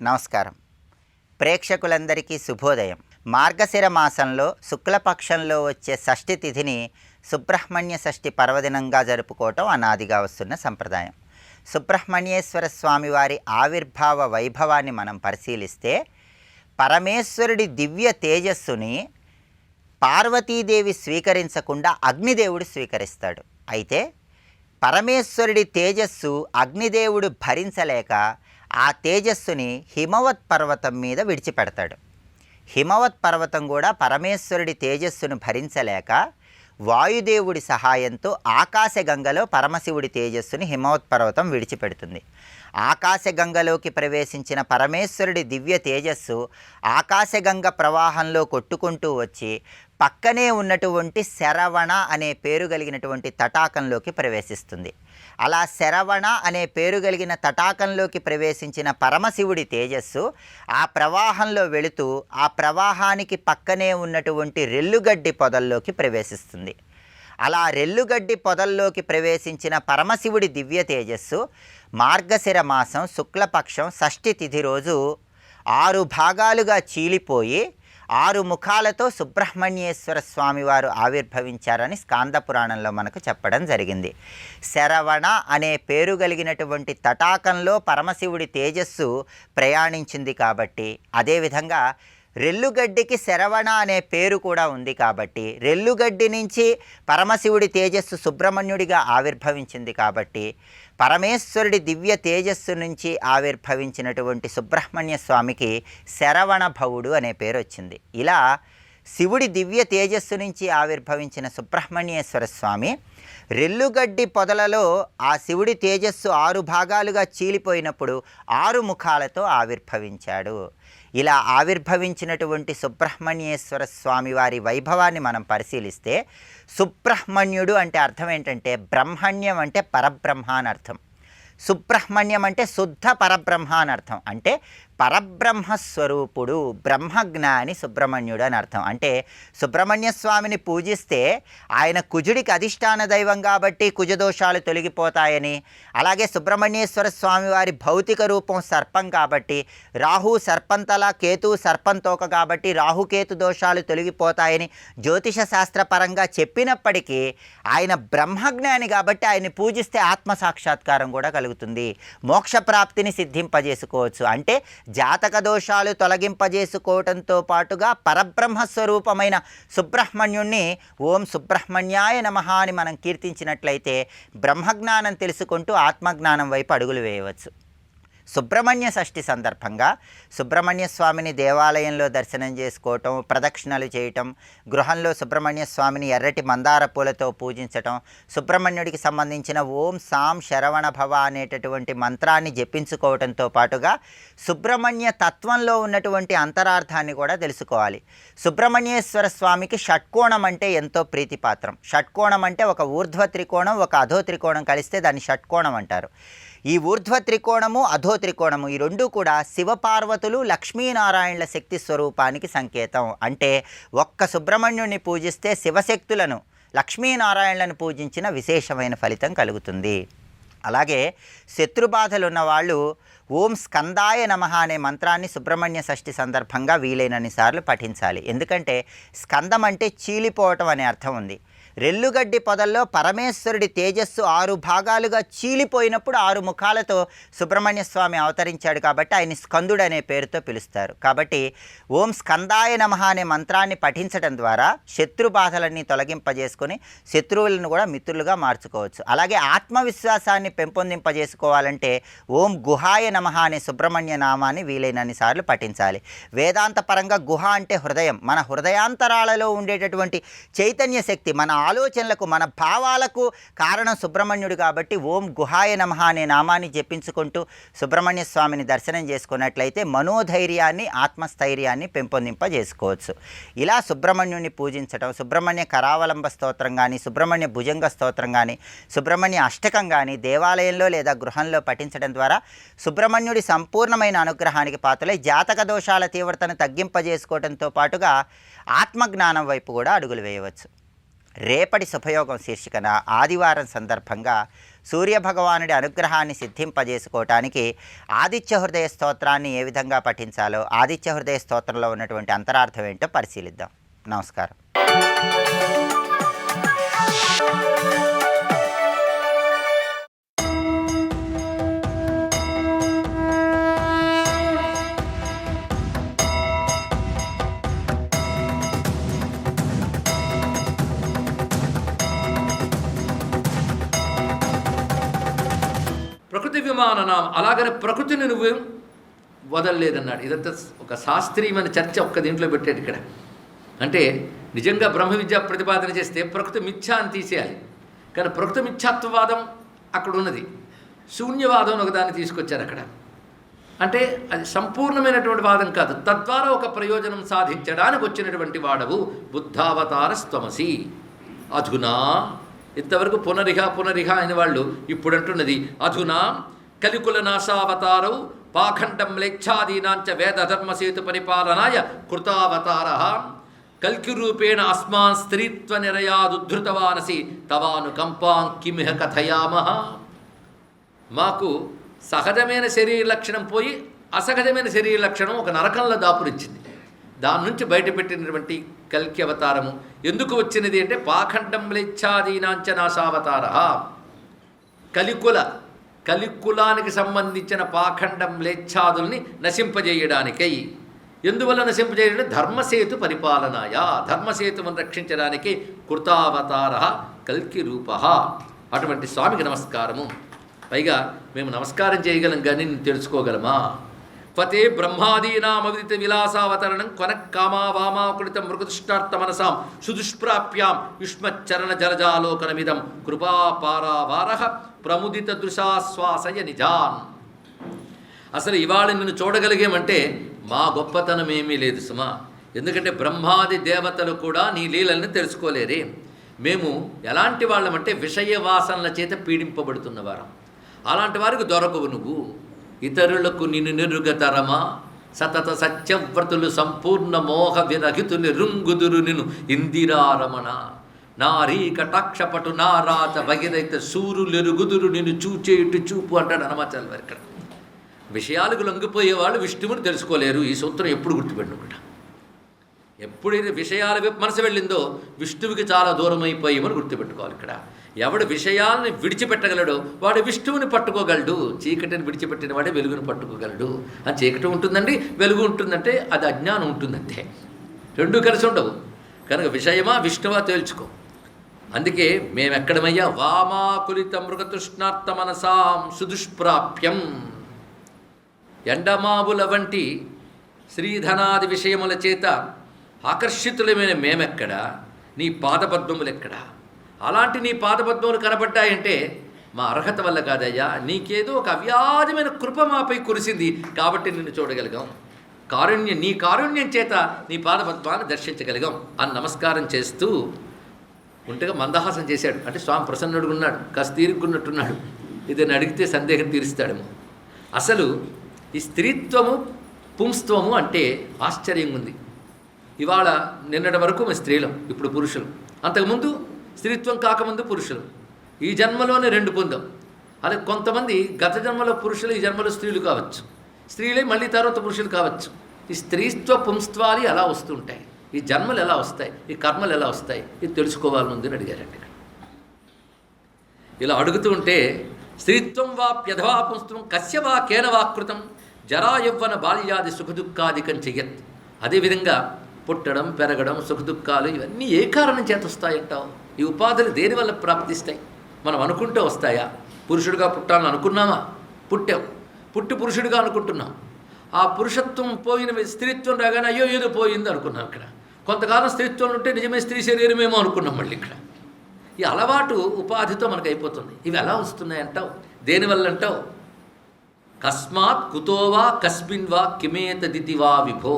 నమస్కారం. ప్రేక్షకులందరికీ శుభోదయం. మార్గశిర మాసంలో శుక్లపక్షంలో వచ్చే షష్ఠి తిథిని సుబ్రహ్మణ్య షష్ఠి పర్వదినంగా జరుపుకోవటం అనాదిగా వస్తున్న సంప్రదాయం. సుబ్రహ్మణ్యేశ్వర స్వామివారి ఆవిర్భావ వైభవాన్ని మనం పరిశీలిస్తే పరమేశ్వరుడి దివ్య తేజస్సుని పార్వతీదేవి స్వీకరించకుండా అగ్నిదేవుడు స్వీకరిస్తాడు. అయితే పరమేశ్వరుడి తేజస్సు అగ్నిదేవుడు భరించలేక ఆ తేజస్సుని హిమవత్ పర్వతం మీద విడిచిపెడతాడు. హిమవత్ పర్వతం కూడా పరమేశ్వరుడి తేజస్సును భరించలేక వాయుదేవుడి సహాయంతో ఆకాశగంగలో పరమశివుడి తేజస్సుని హిమవత్ పర్వతం విడిచిపెడుతుంది. ఆకాశగంగలోకి ప్రవేశించిన పరమేశ్వరుడి దివ్య తేజస్సు ఆకాశగంగ ప్రవాహంలో కొట్టుకుంటూ వచ్చి పక్కనే ఉన్నటువంటి శరవణ అనే పేరు కలిగినటువంటి తటాకంలోకి ప్రవేశిస్తుంది. అలా శరవణ అనే పేరు కలిగిన తటాకంలోకి ప్రవేశించిన పరమశివుడి తేజస్సు ఆ ప్రవాహంలో వెళుతూ ఆ ప్రవాహానికి పక్కనే ఉన్నటువంటి రెల్లుగడ్డి పొదల్లోకి ప్రవేశిస్తుంది. అలా రెల్లుగడ్డి పొదల్లోకి ప్రవేశించిన పరమశివుడి దివ్య తేజస్సు మార్గశిర మాసం శుక్లపక్షం షష్ఠి తిథి రోజు 6 భాగాలుగా చీలిపోయి 6 ముఖాలతో సుబ్రహ్మణ్యేశ్వర స్వామివారు ఆవిర్భవించారని స్కాంద పురాణంలో మనకు చెప్పడం జరిగింది. శరవణ అనే పేరు కలిగినటువంటి తటాకంలో పరమశివుడి తేజస్సు ప్రయాణించింది కాబట్టి, అదేవిధంగా రెల్లుగడ్డికి శరవణ అనే పేరు కూడా ఉంది కాబట్టి, రెల్లుగడ్డి నుంచి పరమశివుడి తేజస్సు సుబ్రహ్మణ్యుడిగా ఆవిర్భవించింది కాబట్టి, పరమేశ్వరుడి దివ్య తేజస్సు నుంచి ఆవిర్భవించినటువంటి సుబ్రహ్మణ్య స్వామికి శరవణ భవుడు అనే పేరు వచ్చింది. ఇలా శివుడి దివ్య తేజస్సు నుంచి ఆవిర్భవించిన సుబ్రహ్మణ్యేశ్వర స్వామి రెల్లుగడ్డి పొదలలో ఆ శివుడి తేజస్సు 6 భాగాలుగా చీలిపోయినప్పుడు 6 ముఖాలతో ఆవిర్భవించాడు. ఇలా ఆవిర్భవించినటువంటి సుబ్రహ్మణ్యేశ్వర స్వామి వారి వైభవాన్ని మనం పరిశీలిస్తే, సుబ్రహ్మణ్యుడు అంటే అర్థం ఏంటంటే బ్రహ్మణ్యం అంటే పరబ్రహ్మ అని అర్థం. సుబ్రహ్మణ్యం అంటే శుద్ధ పరబ్రహ్మ అని అర్థం. అంటే పరబ్రహ్మస్వరూపుడు, బ్రహ్మజ్ఞాని సుబ్రహ్మణ్యుడు అని అర్థం. అంటే సుబ్రహ్మణ్య స్వామిని పూజిస్తే ఆయన కుజుడికి అధిష్టాన దైవం కాబట్టి కుజదోషాలు తొలగిపోతాయని, అలాగే సుబ్రహ్మణ్యేశ్వర స్వామి వారి భౌతిక రూపం సర్పం కాబట్టి రాహు సర్పంతల, కేతు సర్పంతోక కాబట్టి రాహుకేతు దోషాలు తొలగిపోతాయని జ్యోతిష శాస్త్రపరంగా చెప్పినప్పటికీ ఆయన బ్రహ్మజ్ఞాని కాబట్టి ఆయన్ని పూజిస్తే ఆత్మ సాక్షాత్కారం కూడా కలుగుతుంది, మోక్షప్రాప్తిని సిద్ధింపజేసుకోవచ్చు. అంటే జాతక దోషాలు తొలగింపజేసుకోవటంతో పాటుగా పరబ్రహ్మస్వరూపమైన సుబ్రహ్మణ్యుణ్ణి ఓం సుబ్రహ్మణ్యాయ నమః అని మనం కీర్తించినట్లయితే బ్రహ్మజ్ఞానం తెలుసుకుంటూ ఆత్మజ్ఞానం వైపు అడుగులు వేయవచ్చు. సుబ్రహ్మణ్య షష్ఠి సందర్భంగా సుబ్రహ్మణ్య స్వామిని దేవాలయంలో దర్శనం చేసుకోవటం, ప్రదక్షిణలు చేయటం, గృహంలో సుబ్రహ్మణ్య స్వామిని ఎర్రటి మందార పూలతో పూజించటం, సుబ్రహ్మణ్యుడికి సంబంధించిన ఓం సాం శరవణ భవ అనేటటువంటి మంత్రాన్ని జపించుకోవటంతో పాటుగా సుబ్రహ్మణ్య తత్వంలో ఉన్నటువంటి అంతరార్థాన్ని కూడా తెలుసుకోవాలి. సుబ్రహ్మణ్యేశ్వర స్వామికి షట్కోణం అంటే ఎంతో ప్రీతిపాత్రం. షట్కోణం అంటే ఒక ఊర్ధ్వ త్రికోణం, ఒక అధో త్రికోణం కలిస్తే దాన్ని షట్కోణం అంటారు. ఈ ఊర్ధ్వ త్రికోణము, అధో త్రికోణము ఈ రెండూ కూడా శివపార్వతులు లక్ష్మీనారాయణుల శక్తి స్వరూపానికి సంకేతం. అంటే ఒక్క సుబ్రహ్మణ్యుడిని పూజిస్తే శివశక్తులను, లక్ష్మీనారాయణులను పూజించిన విశేషమైన ఫలితం కలుగుతుంది. అలాగే శత్రుబాధలు ఉన్నవాళ్ళు ఓం స్కందాయ నమః అనే మంత్రాన్ని సుబ్రహ్మణ్య షష్ఠి సందర్భంగా వీలైనన్ని సార్లు పఠించాలి. ఎందుకంటే స్కందం అంటే చీలిపోవటం అనే అర్థం ఉంది. రెల్లుగడ్డి పొదల్లో పరమేశ్వరుడి తేజస్సు 6 భాగాలుగా చీలిపోయినప్పుడు 6 ముఖాలతో సుబ్రహ్మణ్య స్వామి అవతరించాడు కాబట్టి ఆయన స్కందుడు అనే పేరుతో పిలుస్తారు. కాబట్టి ఓం స్కందాయ నమః అనే మంత్రాన్ని పఠించడం ద్వారా శత్రు బాధలన్నీ తొలగింపజేసుకొని శత్రువులను కూడా మిత్రులుగా మార్చుకోవచ్చు. అలాగే ఆత్మవిశ్వాసాన్ని పెంపొందింపజేసుకోవాలంటే ఓం గుహాయ నమః అనే సుబ్రహ్మణ్య నామాన్ని వీలైనన్ని సార్లు పఠించాలి. వేదాంత పరంగా గుహ అంటే హృదయం. మన హృదయాంతరాలలో ఉండేటటువంటి చైతన్య శక్తి, మన ఆలోచనలకు, మన భావాలకు కారణం సుబ్రహ్మణ్యుడు కాబట్టి ఓం గుహాయ నమః అనే నామాన్ని జపించుకుంటూ సుబ్రహ్మణ్య స్వామిని దర్శనం చేసుకున్నట్లయితే మనోధైర్యాన్ని, ఆత్మస్థైర్యాన్ని పెంపొందింపజేసుకోవచ్చు. ఇలా సుబ్రహ్మణ్యుడిని పూజించడం, సుబ్రహ్మణ్య కరావలంబ స్తోత్రం కానీ, సుబ్రహ్మణ్య భుజంగ స్తోత్రం కానీ, సుబ్రహ్మణ్య అష్టకం కానీ దేవాలయంలో లేదా గృహంలో పఠించడం ద్వారా సుబ్రహ్మణ్యుడి సంపూర్ణమైన అనుగ్రహానికి పాత్రలై జాతక దోషాల తీవ్రతను తగ్గింపజేసుకోవడంతో పాటుగా ఆత్మజ్ఞానం వైపు కూడా అడుగులు వేయవచ్చు. రేపటి శుభయోగం శీర్షికన ఆదివారం సందర్భంగా సూర్యభగవానుడి అనుగ్రహాన్ని సిద్ధింపజేసుకోవటానికి ఆదిత్య హృదయ స్తోత్రాన్ని ఏ విధంగా పఠించాలో, ఆదిత్య హృదయ స్తోత్రంలో ఉన్నటువంటి అంతరార్థం ఏంటో పరిశీలిద్దాం. నమస్కారం. ప్రకృతి విమాననాం, అలాగని ప్రకృతిని నువ్వు వదలలేదన్నాడు. ఇదంతా ఒక శాస్త్రీయమైన చర్చ ఒక్క దీంట్లో పెట్టాడు ఇక్కడ. అంటే నిజంగా బ్రహ్మ విద్య ప్రతిపాదన చేస్తే ప్రకృతి మిథ్య అని తీసేయాలి, కానీ ప్రకృతి మిథ్యాత్వవాదం అక్కడ ఉన్నది, శూన్యవాదం ఒకదాన్ని తీసుకొచ్చారు అక్కడ. అంటే అది సంపూర్ణమైనటువంటి వాదం కాదు, తద్వారా ఒక ప్రయోజనం సాధించడానికి వచ్చినటువంటి వాడవు బుద్ధావతార స్త్వమసి. అధునా, ఇంతవరకు పునరిహ అయిన వాళ్ళు ఇప్పుడు అంటున్నది అధునా కలికుల నాశావతారవు పాఖండం లేచ్ఛాదీనాంచ వేద ధర్మసేతు పరిపాలనాయ కృతావతార కల్కిరూపేణ అస్మాన్ స్త్రీత్వ నిరయాదుద్ధృతవానసి తవాను కంపాం కిమిహ కథయామః. మాకు సహజమైన శరీర లక్షణం పోయి అసహజమైన శరీర లక్షణం ఒక నరకంలో దాపురించింది. దాని నుంచి బయటపెట్టినటువంటి కల్కి అవతారము ఎందుకు వచ్చినది అంటే పాఖండం లేచ్ఛాదీనాంచ నాశావతార, కలికులానికి సంబంధించిన పాఖండం లేచ్ఛాదుల్ని నశింపజేయడానికై. ఎందువల్ల నశింపజేయడం? ధర్మసేతు పరిపాలనాయ, ధర్మసేతువును రక్షించడానికి కృతావతార కల్కి రూప. అటువంటి స్వామికి నమస్కారము. పైగా మేము నమస్కారం చేయగలం కానీ నేను తెలుసుకోగలమా? ఫతే బ్రహ్మాదీనామవిదిత విలాసావతరణం కొనక్కామా వామాకులిత మృగదుష్టార్థ మనసాం సుదుష్ప్రాప్యాం యుష్మచ్చరణ జలజాలోకనమిదం కృపాపారావార ప్రముదిత దృశాశ్వాసయ నిజాన్. అసలు ఇవాళ నిన్ను చూడగలిగామంటే మా గొప్పతనం ఏమీ లేదు సుమా. ఎందుకంటే బ్రహ్మాది దేవతలు కూడా నీ లీలల్ని తెలుసుకోలేరే. మేము ఎలాంటి వాళ్ళమంటే విషయ వాసనల చేత పీడింపబడుతున్నవారం. అలాంటి వారికి దొరకవు నువ్వు. ఇతరులకు నిన్ను నిరుగతరమా సతత సత్యవ్రతులు సంపూర్ణ మోహ విరహితుని రుంగుదురు నిన్ను ఇందిరారమణ. నారీ కటాక్షపటు నారాత భగిరైత సూరులెరుగుదురు నిన్ను చూచేటు చూపు అంటాడు హనుమాచార్యుల వారు. ఇక్కడ విషయాలకు లొంగిపోయేవాళ్ళు విష్ణువుని తెలుసుకోలేరు. ఈ సూత్రం ఎప్పుడు గుర్తుపెట్టుకుంటా. ఎప్పుడైతే విషయాల వైపు మనసు వెళ్ళిందో విష్ణువుకి చాలా దూరం అయిపోయామని గుర్తుపెట్టుకోవాలి. ఇక్కడ ఎవడు విషయాల్ని విడిచిపెట్టగలడో వాడు విష్ణువుని పట్టుకోగలడు. చీకటిని విడిచిపెట్టిన వాడే వెలుగుని పట్టుకోగలడు. అని చీకటి ఉంటుందండి, వెలుగు ఉంటుందంటే అది అజ్ఞానం ఉంటుందంటే, రెండూ కలిసి ఉండవు. కనుక విషయమా విష్ణువా తేల్చుకో. అందుకే మేమెక్కడమయ్యా వామాకులిత మృగతృష్ణార్థ మనసాం సుదుష్ప్రాప్యం. ఎండమావుల వంటి శ్రీధనాది విషయముల చేత ఆకర్షితులమైన మేమెక్కడా, నీ పాదపద్మములెక్కడా? అలాంటి నీ పాదపద్మములు కనబడ్డాయంటే మా అర్హత వల్ల కాదయ్యా, నీకేదో ఒక అవ్యాజమైన కృప మాపై కురిసింది కాబట్టి నిన్ను చూడగలిగాం. నీ కారుణ్యం చేత నీ పాదపద్మాన్ని దర్శించగలిగాం అని నమస్కారం చేస్తూ ఉంటగా మందహాసం చేశాడు. అంటే స్వామి ప్రసన్నుడుగా ఉన్నాడు, కాస్త తీరుకున్నట్టున్నాడు. ఇదని అడిగితే సందేహం తీరుస్తాడేమో. అసలు ఈ స్త్రీత్వము పుంస్త్వము అంటే ఆశ్చర్యంగా ఉంది. ఇవాళ నిన్నటి వరకు మేము స్త్రీలం, ఇప్పుడు పురుషులు. అంతకుముందు స్త్రీత్వం కాకముందు పురుషులు. ఈ జన్మలోనే రెండు పొందాం. అలాగే కొంతమంది గత జన్మలో పురుషులు, ఈ జన్మలో స్త్రీలు కావచ్చు. స్త్రీలే మళ్ళీ తర్వాత పురుషులు కావచ్చు. ఈ స్త్రీత్వ పుంస్త్వాలు ఎలా వస్తుంటాయి, ఈ జన్మలు ఎలా వస్తాయి, ఈ కర్మలు ఎలా వస్తాయి, ఇది తెలుసుకోవాలి ముందు అని అడిగారండి. ఇలా అడుగుతూ ఉంటే స్త్రీత్వం వా ప్యధవా పుంస్త్వం కస్య వా కేన వాకృతం జరా యవ్వన బాల్యాది సుఖదుఖాదికం చెయ్యత్. అదేవిధంగా పుట్టడం, పెరగడం, సుఖదుఖాలు ఇవన్నీ ఏ కారణం చేత వస్తాయంటావు? ఈ ఉపాధులు దేనివల్ల ప్రాప్తిస్తాయి? మనం అనుకుంటే వస్తాయా? పురుషుడిగా పుట్టాలని అనుకున్నామా? పుట్టాం. పుట్టి పురుషుడిగా అనుకుంటున్నాం. ఆ పురుషత్వం పోయిన స్త్రీత్వం రాగానే అయ్యో ఏదో పోయింది అనుకున్నాం. ఇక్కడ కొంతకాలం స్త్రీత్వం ఉంటే నిజమే స్త్రీ శరీరమేమో అనుకున్నాం. మళ్ళీ ఇక్కడ ఈ అలవాటు ఉపాధితో మనకు అయిపోతుంది. ఇవి ఎలా వస్తున్నాయంటావు? దేనివల్ల అంటావు? కస్మాత్ కుతోవా కస్మిన్ వా కిమేతదితి వా విభో.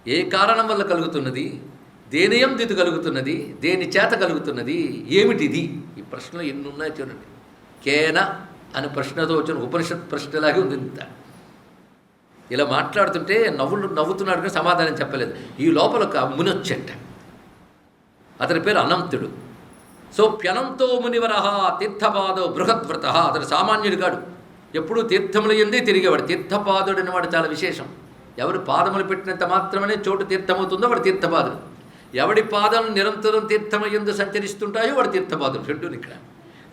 ఏ కారణం వల్ల కలుగుతున్నది? దేనియం దితి కలుగుతున్నది? దేని చేత కలుగుతున్నది? ఏమిటిది? ఈ ప్రశ్నలు ఎన్ని ఉన్నాయో చూడండి. కేన అని ప్రశ్నతో వచ్చిన ఉపనిషత్ ప్రశ్నలాగే ఉంది. ఇంత ఇలా మాట్లాడుతుంటే నవ్వుతున్నాడు కానీ సమాధానం చెప్పలేదు. ఈ లోపల ఒక ముని వచ్చంట. అతని పేరు అనంతుడు. సో ప్యనంతో మునివర తీర్థపాదో బృహద్వ్రత. అతడు సామాన్యుడు కాడు, ఎప్పుడూ తీర్థములు ఎందే తిరిగేవాడు. తీర్థపాదుడు అనేవాడు చాలా విశేషం. ఎవరు పాదములు పెట్టినంత మాత్రమే చోటు తీర్థమవుతుందో వాడు తీర్థపాదుడు. ఎవడి పాదం నిరంతరం తీర్థమయందు సంచరిస్తుంటాయో వాడు తీర్థపాదుడు. రెండుని ఇక్కడ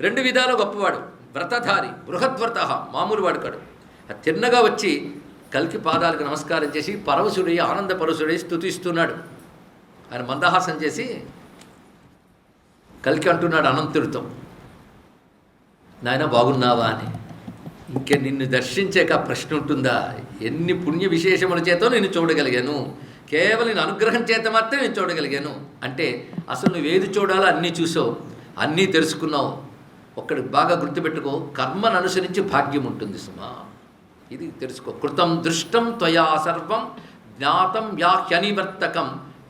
రెండు విధాలు గొప్పవాడు. వ్రతధారి, బృహద్వ్రత, మామూలు వాడు కాడు. తిన్నగా వచ్చి కల్కి పాదాలకు నమస్కారం చేసి పరవశుడై ఆనంద పరవశుడై స్తుతిస్తున్నాడు. ఆయన మందహాసం చేసి కల్కి అంటున్నాడు అనంతుడితో, నాయన బాగున్నావా అని. ఇంకే నిన్ను దర్శించాక ప్రశ్న ఉంటుందా? ఎన్ని పుణ్య విశేషముల చేతో నేను చూడగలిగాను, కేవలం నేను అనుగ్రహం చేత మాత్రం నేను చూడగలిగాను అంటే అసలు నువ్వేది చూడాలో అన్నీ చూసావు, అన్నీ తెలుసుకున్నావు. ఒక్కడి బాగా గుర్తుపెట్టుకో, కర్మను అనుసరించి భాగ్యం ఉంటుంది సుమా. ఇది తెలుసుకో. కృతం దృష్టం త్వయా సర్వం జ్ఞాతం యాహ్యనివర్తకం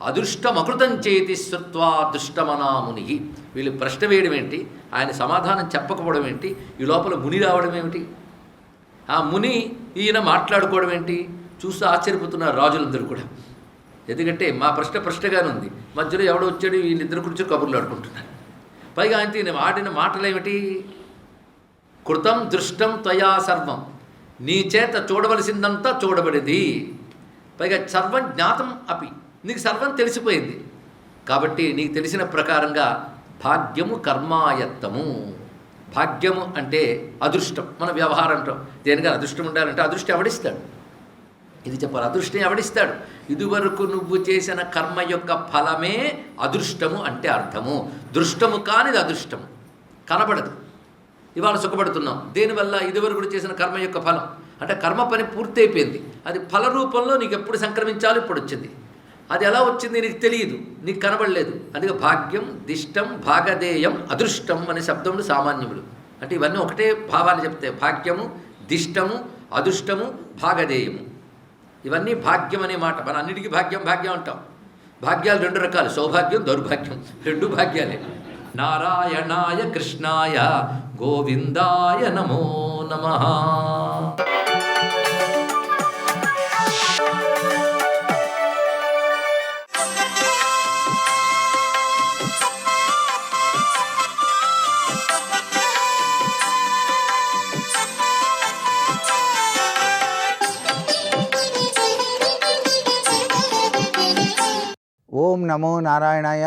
అదృష్టం అకృతం చేతి శ్రుత్వా దుష్టమనాముని. వీళ్ళు ప్రశ్న వేయడం ఏంటి, ఆయన సమాధానం చెప్పకపోవడం ఏంటి, ఈ లోపల ముని రావడం ఏమిటి, ఆ ముని ఈయన మాట్లాడుకోవడం ఏంటి చూస్తూ ఆశ్చర్యపోతున్నారు రాజులందరూ కూడా. ఎందుకంటే మా ప్రశ్నగానే ఉంది, మధ్యలో ఎవడో వచ్చాడు, వీళ్ళిద్దరు కూర్చొని కబుర్లు ఆడుకుంటున్నారు. పైగా ఆయన నేను ఆడిన మాటలు ఏమిటి, కృతం దృష్టం త్వయా సర్వం, నీ చేత చూడవలసిందంతా చూడబడింది. పైగా సర్వం జ్ఞాతం అపి, నీకు సర్వం తెలిసిపోయింది. కాబట్టి నీకు తెలిసిన ప్రకారంగా భాగ్యము కర్మాయత్తము. భాగ్యము అంటే అదృష్టం. మన వ్యవహారం అంటాం, దేనిగా అదృష్టం ఉండాలంటే అదృష్టం ఎవడిస్తాడు, ఇది చెప్పాలి. అదృష్టం ఎవడిస్తాడు? ఇదివరకు నువ్వు చేసిన కర్మ యొక్క ఫలమే అదృష్టము అంటే అర్థము. దృష్టము కానిది అదృష్టము, కనబడదు. ఇవాళ సుఖపడుతున్నాం దేనివల్ల? ఇదివరకు చేసిన కర్మ యొక్క ఫలం. అంటే కర్మ పని పూర్తయిపోయింది, అది ఫల రూపంలో నీకు ఎప్పుడు సంక్రమించాలో ఇప్పుడు వచ్చింది. అది ఎలా వచ్చింది నీకు తెలియదు, నీకు కనబడలేదు. అందుకే భాగ్యం, దిష్టం, భాగధేయం, అదృష్టం అనే శబ్దములు సామాన్యములు. అంటే ఇవన్నీ ఒకటే భావాన్ని చెప్తాయి. భాగ్యము, దిష్టము, అదృష్టము, భాగధేయము, ఇవన్నీ భాగ్యం అనే మాట. మన అన్నిటికీ భాగ్యం భాగ్యం అంటాం. భాగ్యాలు రెండు రకాలు, సౌభాగ్యం, దౌర్భాగ్యం, రెండు భాగ్యాలే. నారాయణాయ కృష్ణాయ గోవిందాయ నమో నమః. ఓం నమో నారాయణాయ,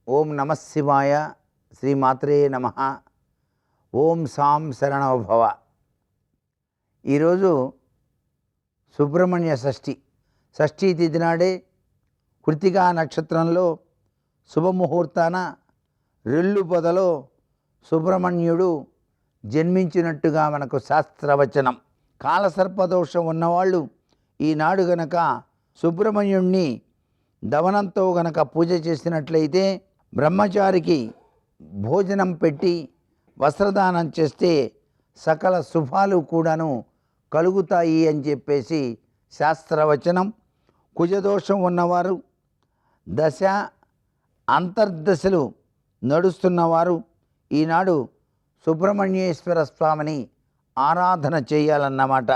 ఓం నమః శివాయ, శ్రీమాత్రే నమః. ఓం సాం శరణో భవ. ఈరోజు సుబ్రహ్మణ్య షష్ఠీ తిథి నాడే కృత్తికా నక్షత్రంలో శుభముహూర్తాన రెల్లు పొదలో సుబ్రహ్మణ్యుడు జన్మించినట్టుగా మనకు శాస్త్రవచనం. కాలసర్పదోషం ఉన్నవాళ్ళు ఈనాడు గనక సుబ్రహ్మణ్యుణ్ణి దవనంతో గనక పూజ చేసినట్లయితే, బ్రహ్మచారికి భోజనం పెట్టి వస్త్రదానం చేస్తే సకల శుభాలు కూడాను కలుగుతాయి అని చెప్పేసి శాస్త్రవచనం. కుజదోషం ఉన్నవారు, దశ అంతర్దశలు నడుస్తున్నవారు ఈనాడు సుబ్రహ్మణ్యేశ్వర స్వామిని ఆరాధన చేయాలన్నమాట.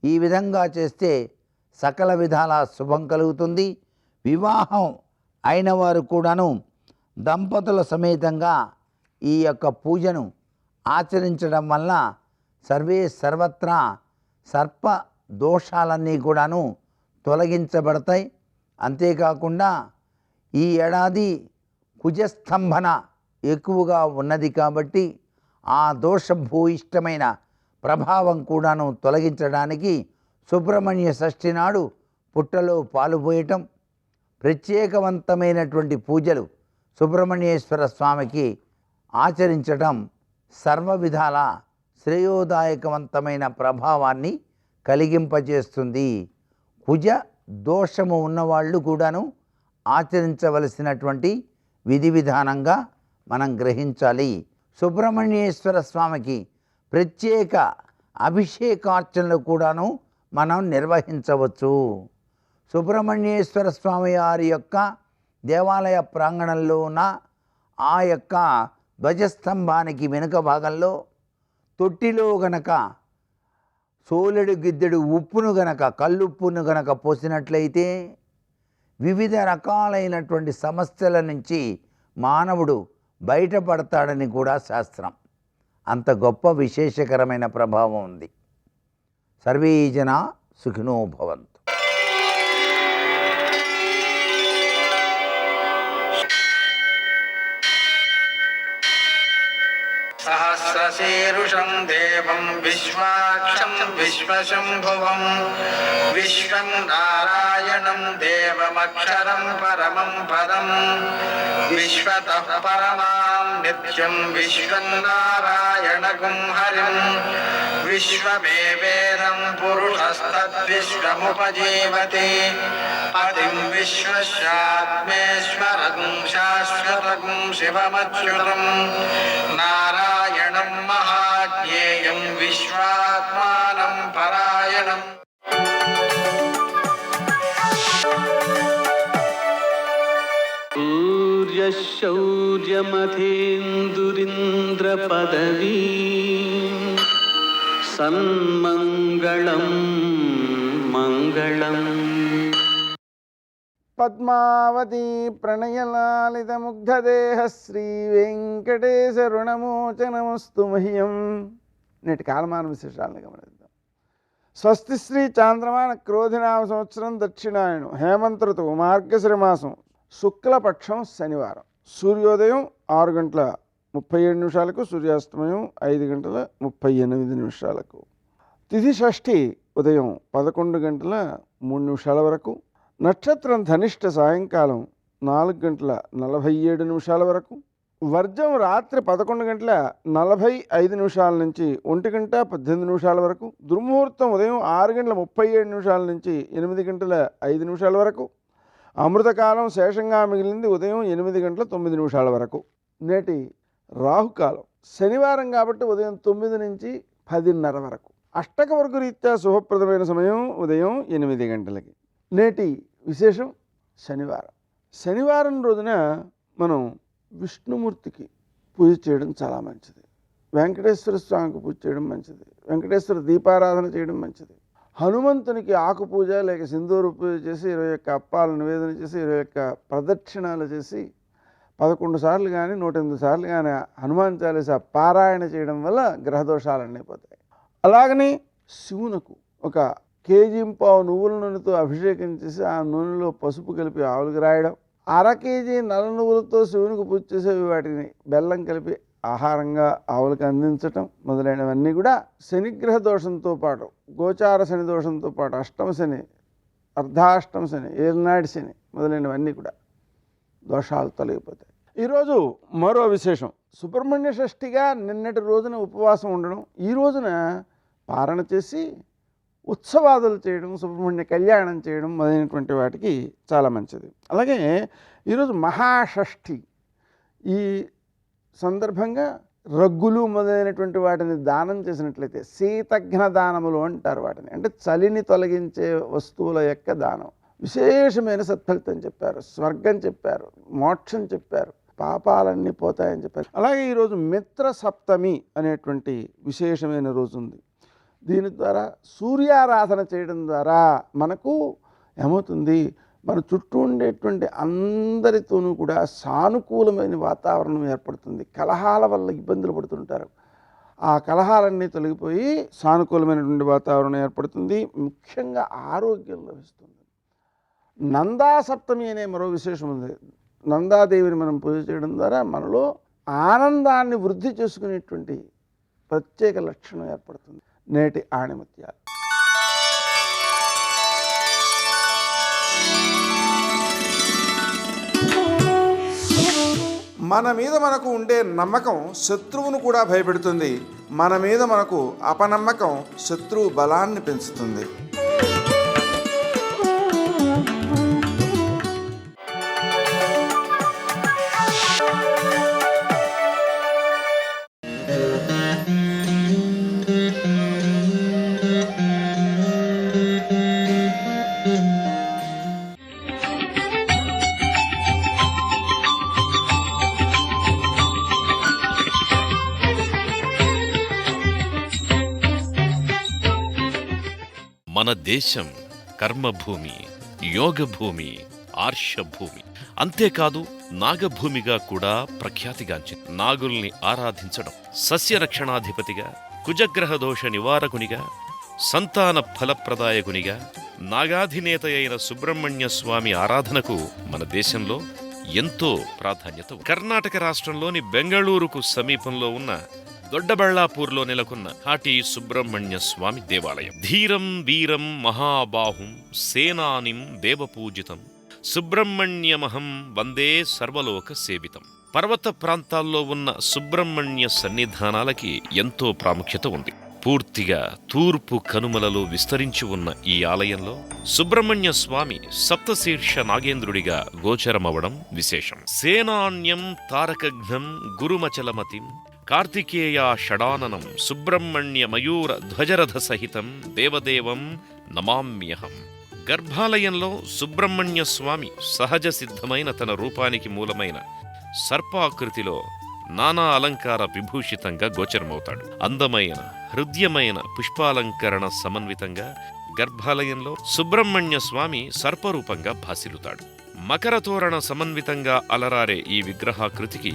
ఈ విధంగా చేస్తే సకల విధాల శుభం కలుగుతుంది. వివాహం అయిన వారు కూడాను దంపతుల సమేతంగా ఈ యొక్క పూజను ఆచరించడం వల్ల సర్వత్రా సర్ప దోషాలన్నీ కూడాను తొలగించబడతాయి. అంతేకాకుండా ఈ ఏడాది కుజస్తంభన ఎక్కువగా ఉన్నది కాబట్టి ఆ దోషభూయిష్టమైన ప్రభావం కూడాను తొలగించడానికి సుబ్రహ్మణ్య షష్ఠి నాడు పుట్టలో పాలు పోయటం, ప్రత్యేకవంతమైనటువంటి పూజలు సుబ్రహ్మణ్యేశ్వర స్వామికి ఆచరించటం సర్వ విధాల శ్రేయోదాయకవంతమైన ప్రభావాన్ని కలిగింపజేస్తుంది. కుజ దోషము ఉన్నవాళ్ళు కూడాను ఆచరించవలసినటువంటి విధి విధానంగా మనం గ్రహించాలి. సుబ్రహ్మణ్యేశ్వర స్వామికి ప్రత్యేక అభిషేకార్చనలు కూడాను మనం నిర్వహించవచ్చు. సుబ్రహ్మణ్యేశ్వర స్వామి వారి యొక్క దేవాలయ ప్రాంగణంలో ఉన్న ఆ యొక్క ధ్వజస్తంభానికి వెనుక భాగంలో తొట్టిలో గనక సోలెడు గిద్దెడు ఉప్పును గనక, కల్లుప్పును గనక పోసినట్లయితే వివిధ రకాలైనటువంటి సమస్యల నుంచి మానవుడు బయటపడతాడని కూడా శాస్త్రం. అంత గొప్ప విశేషకరమైన ప్రభావం ఉంది. సర్వే జనా సుఖినో భవంతు. सहस्रशीर्षं देवं विश्वाक्षं विश्वशम्भुवं विश्वं नारायणं देवमक्षरं परमं पदं विश्वतः परमां नित्यं विश्वं नारायणगुं हरिं विश्वमेवेदं पुरुषस्तद्विश्वमुपजीवति पतिं विश्वस्यात्मेश्वरगुं शाश्वतगुं शिवमच्युतं नारायणं महाज्ञेयं विश्वात्मानं परायणम्. सूर्यशौर्यमथेन्दुरिन्द्रपदवी सन्मङ्गलं मङ्गलम्. పద్మావతి ప్రణయలాలిత ముగ్ధదేహ శ్రీ వెంకటేశ రుణమోచనమస్తు మహ్యం. నేటి కాలమాన విశేషాలను గమనిద్దాం. స్వస్తి శ్రీ చాంద్రమాన క్రోధినామ సంవత్సరం దక్షిణాయనం హేమంత ఋతువు మార్గశిర మాసం శుక్లపక్షం శనివారం. సూర్యోదయం 6:37 సూర్యాస్తమయం 5:38 తిథి షష్ఠి ఉదయం 11:03 వరకు. నక్షత్రం ధనిష్ట సాయంకాలం 4:47 వరకు. వర్జం రాత్రి 11:45 నుంచి 1:18 వరకు. దుర్ముహూర్తం ఉదయం 6:37 నుంచి 8:05 వరకు. అమృతకాలం శేషంగా మిగిలింది ఉదయం 8:09 వరకు. నేటి రాహుకాలం శనివారం కాబట్టి ఉదయం 9 నుంచి 10:30 వరకు. అష్టక వర్గ రీత్యా శుభప్రదమైన సమయం ఉదయం 8 గంటలకి. నేటి విశేషం శనివారం. శనివారం రోజున మనం విష్ణుమూర్తికి పూజ చేయడం చాలా మంచిది. వెంకటేశ్వర స్వామికి పూజ చేయడం మంచిది. వెంకటేశ్వర దీపారాధన చేయడం మంచిది. హనుమంతునికి ఆకు పూజ లేక సింధూరు పూజ చేసి 21 అప్పాలు నివేదన చేసి 21 ప్రదక్షిణాలు చేసి 11 సార్లు కానీ 108 సార్లు కానీ హనుమాన్ చాలీసా పారాయణ చేయడం వల్ల గ్రహదోషాలన్నీ పోతాయి. అలాగని శివునకు 1 కేజీ పావు నువ్వుల నూనెతో అభిషేకం చేసి ఆ నూనెలో పసుపు కలిపి ఆవులకు రాయడం, 1/2 కేజీ నల్ల నువ్వులతో శివునికి పూజ చేసేవి వాటిని బెల్లం కలిపి ఆహారంగా ఆవులకు అందించటం మొదలైనవన్నీ కూడా శనిగ్రహ దోషంతో పాటు గోచార శని దోషంతో పాటు అష్టమ శని, అర్ధాష్టమ శని, ఏలినాటి శని మొదలైనవన్నీ కూడా దోషాలు తొలగిపోతాయి. ఈరోజు మరో విశేషం. సుబ్రహ్మణ్య షష్ఠిగా నిన్నటి రోజున ఉపవాసం ఉండడం, ఈ రోజున పారణ చేసి ఉత్సవాదులు చేయడం, సుబ్రహ్మణ్య కళ్యాణం చేయడం మొదలైనటువంటి వాటికి చాలా మంచిది. అలాగే ఈరోజు మహాషష్ఠి. ఈ సందర్భంగా రగ్గులు మొదలైనటువంటి వాటిని దానం చేసినట్లయితే శీతఘ్న దానములు అంటారు వాటిని. అంటే చలిని తొలగించే వస్తువుల యొక్క దానం. విశేషమైన సత్ఫలితం చెప్పారు, స్వర్గం చెప్పారు, మోక్షం చెప్పారు, పాపాలన్నీ పోతాయని చెప్పారు. అలాగే ఈరోజు మిత్ర సప్తమి అనేటువంటి విశేషమైన రోజు ఉంది. దీని ద్వారా సూర్యారాధన చేయడం ద్వారా మనకు ఏమవుతుంది, మన చుట్టూ ఉండేటువంటి అందరితోనూ కూడా సానుకూలమైన వాతావరణం ఏర్పడుతుంది. కలహాల వల్ల ఇబ్బందులు పడుతుంటారు, ఆ కలహాలన్నీ తొలగిపోయి సానుకూలమైనటువంటి వాతావరణం ఏర్పడుతుంది. ముఖ్యంగా ఆరోగ్యం లభిస్తుంది. నందా సప్తమి అనే మరో విశేషం ఉంది. నందాదేవిని మనం పూజ చేయడం ద్వారా మనలో ఆనందాన్ని వృద్ధి చేసుకునేటువంటి ప్రత్యేక లక్షణం ఏర్పడుతుంది. నేటి ఆణిముత్యాలు. మన మీద మనకు ఉండే నమ్మకం శత్రువును కూడా భయపెడుతుంది. మన మీద మనకు అపనమ్మకం శత్రువు బలాన్ని పెంచుతుంది. మన దేశం కర్మభూమి, యోగభూమి, ఆర్షభూమి. అంతేకాదు నాగభూమిగా కూడా ప్రఖ్యాతిగాంచింది. నాగుల్ని ఆరాధించడం, సస్యరక్షణాధిపతిగా, కుజగ్రహ దోష నివారకునిగా, సంతాన ఫలప్రదాయకునిగా, నాగాధినేత అయిన సుబ్రహ్మణ్య స్వామి ఆరాధనకు మన దేశంలో ఎంతో ప్రాధాన్యత ఉంది. కర్ణాటక రాష్ట్రంలోని బెంగళూరుకు సమీపంలో ఉన్న దొడ్డబళ్ళాపూర్లో నెలకొన్న ఘాటి సుబ్రహ్మణ్య స్వామి దేవాలయం. ధీరం వీరం మహాబాహుం సేనానిం దేవపూజితం సుబ్రహ్మణ్యమహం వందే సర్వలోక సేవితం. పర్వత ప్రాంతాల్లో ఉన్న సుబ్రహ్మణ్య సన్నిధానాలకి ఎంతో ప్రాముఖ్యత ఉంది. పూర్తిగా తూర్పు కనుమలలో విస్తరించి ఉన్న ఈ ఆలయంలో సుబ్రహ్మణ్య స్వామి సప్తశీర్ష నాగేంద్రుడిగా గోచరమవడం విశేషం. సేనాన్యం తారకఘ్నం గురుమచలమతిం కార్తికేయ షడాననం సుబ్రహ్మణ్య మయూర ధ్వజరథ సహితం దేవదేవం నమామ్యహం. గర్భాలయంలో సుబ్రహ్మణ్య స్వామి సహజ సిద్ధమైన తన రూపానికి మూలమైన సర్పాకృతిలో నానా అలంకార విభూషితంగా గోచరమవుతాడు. అందమైన హృద్యమైన పుష్పాలంకరణ సమన్వితంగా గర్భాలయంలో సుబ్రహ్మణ్య స్వామి సర్పరూపంగా భాసిల్లుతాడు. మకరతోరణ సమన్వితంగా అలరారే ఈ విగ్రహాకృతికి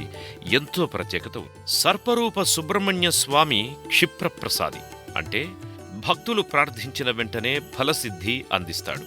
ఎంతో ప్రత్యేకత ఉంది. సర్పరూప సుబ్రహ్మణ్య స్వామి క్షిప్రప్రసాది, అంటే భక్తులు ప్రార్థించిన వెంటనే ఫలసిద్ధి అందిస్తాడు.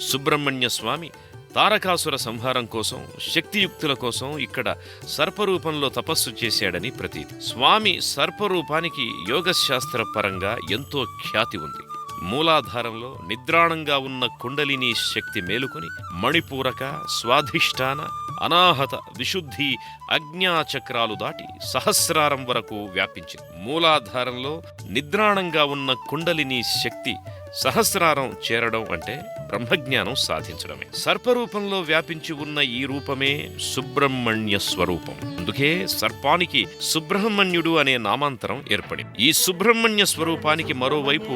సుబ్రహ్మణ్య స్వామి తారకాసుర సంహారం కోసం, శక్తియుక్తుల కోసం ఇక్కడ సర్పరూపంలో తపస్సు చేశాడని ప్రతీతి. స్వామి సర్పరూపానికి యోగశాస్త్ర పరంగా ఎంతో ఖ్యాతి ఉంది. మూలాధారంలో నిద్రాణంగా ఉన్న కుండలిని శక్తి మేలుకొని మణిపూరక, స్వాధిష్టాన, అనాహత, విశుద్ధి, అజ్ఞాచక్రాలు దాటి సహస్రారం వరకు వ్యాపించింది. మూలాధారంలో నిద్రాణంగా ఉన్న కుండలిని శక్తి సహస్రారం చేరడం అంటే బ్రహ్మజ్ఞానం సాధించడమే. సర్పరూపంలో వ్యాపించి ఉన్న ఈ రూపమే సుబ్రహ్మణ్య స్వరూపం. అందుకే సర్పానికి సుబ్రహ్మణ్యుడు అనే నామాంతరం ఏర్పడింది. ఈ సుబ్రహ్మణ్య స్వరూపానికి మరోవైపు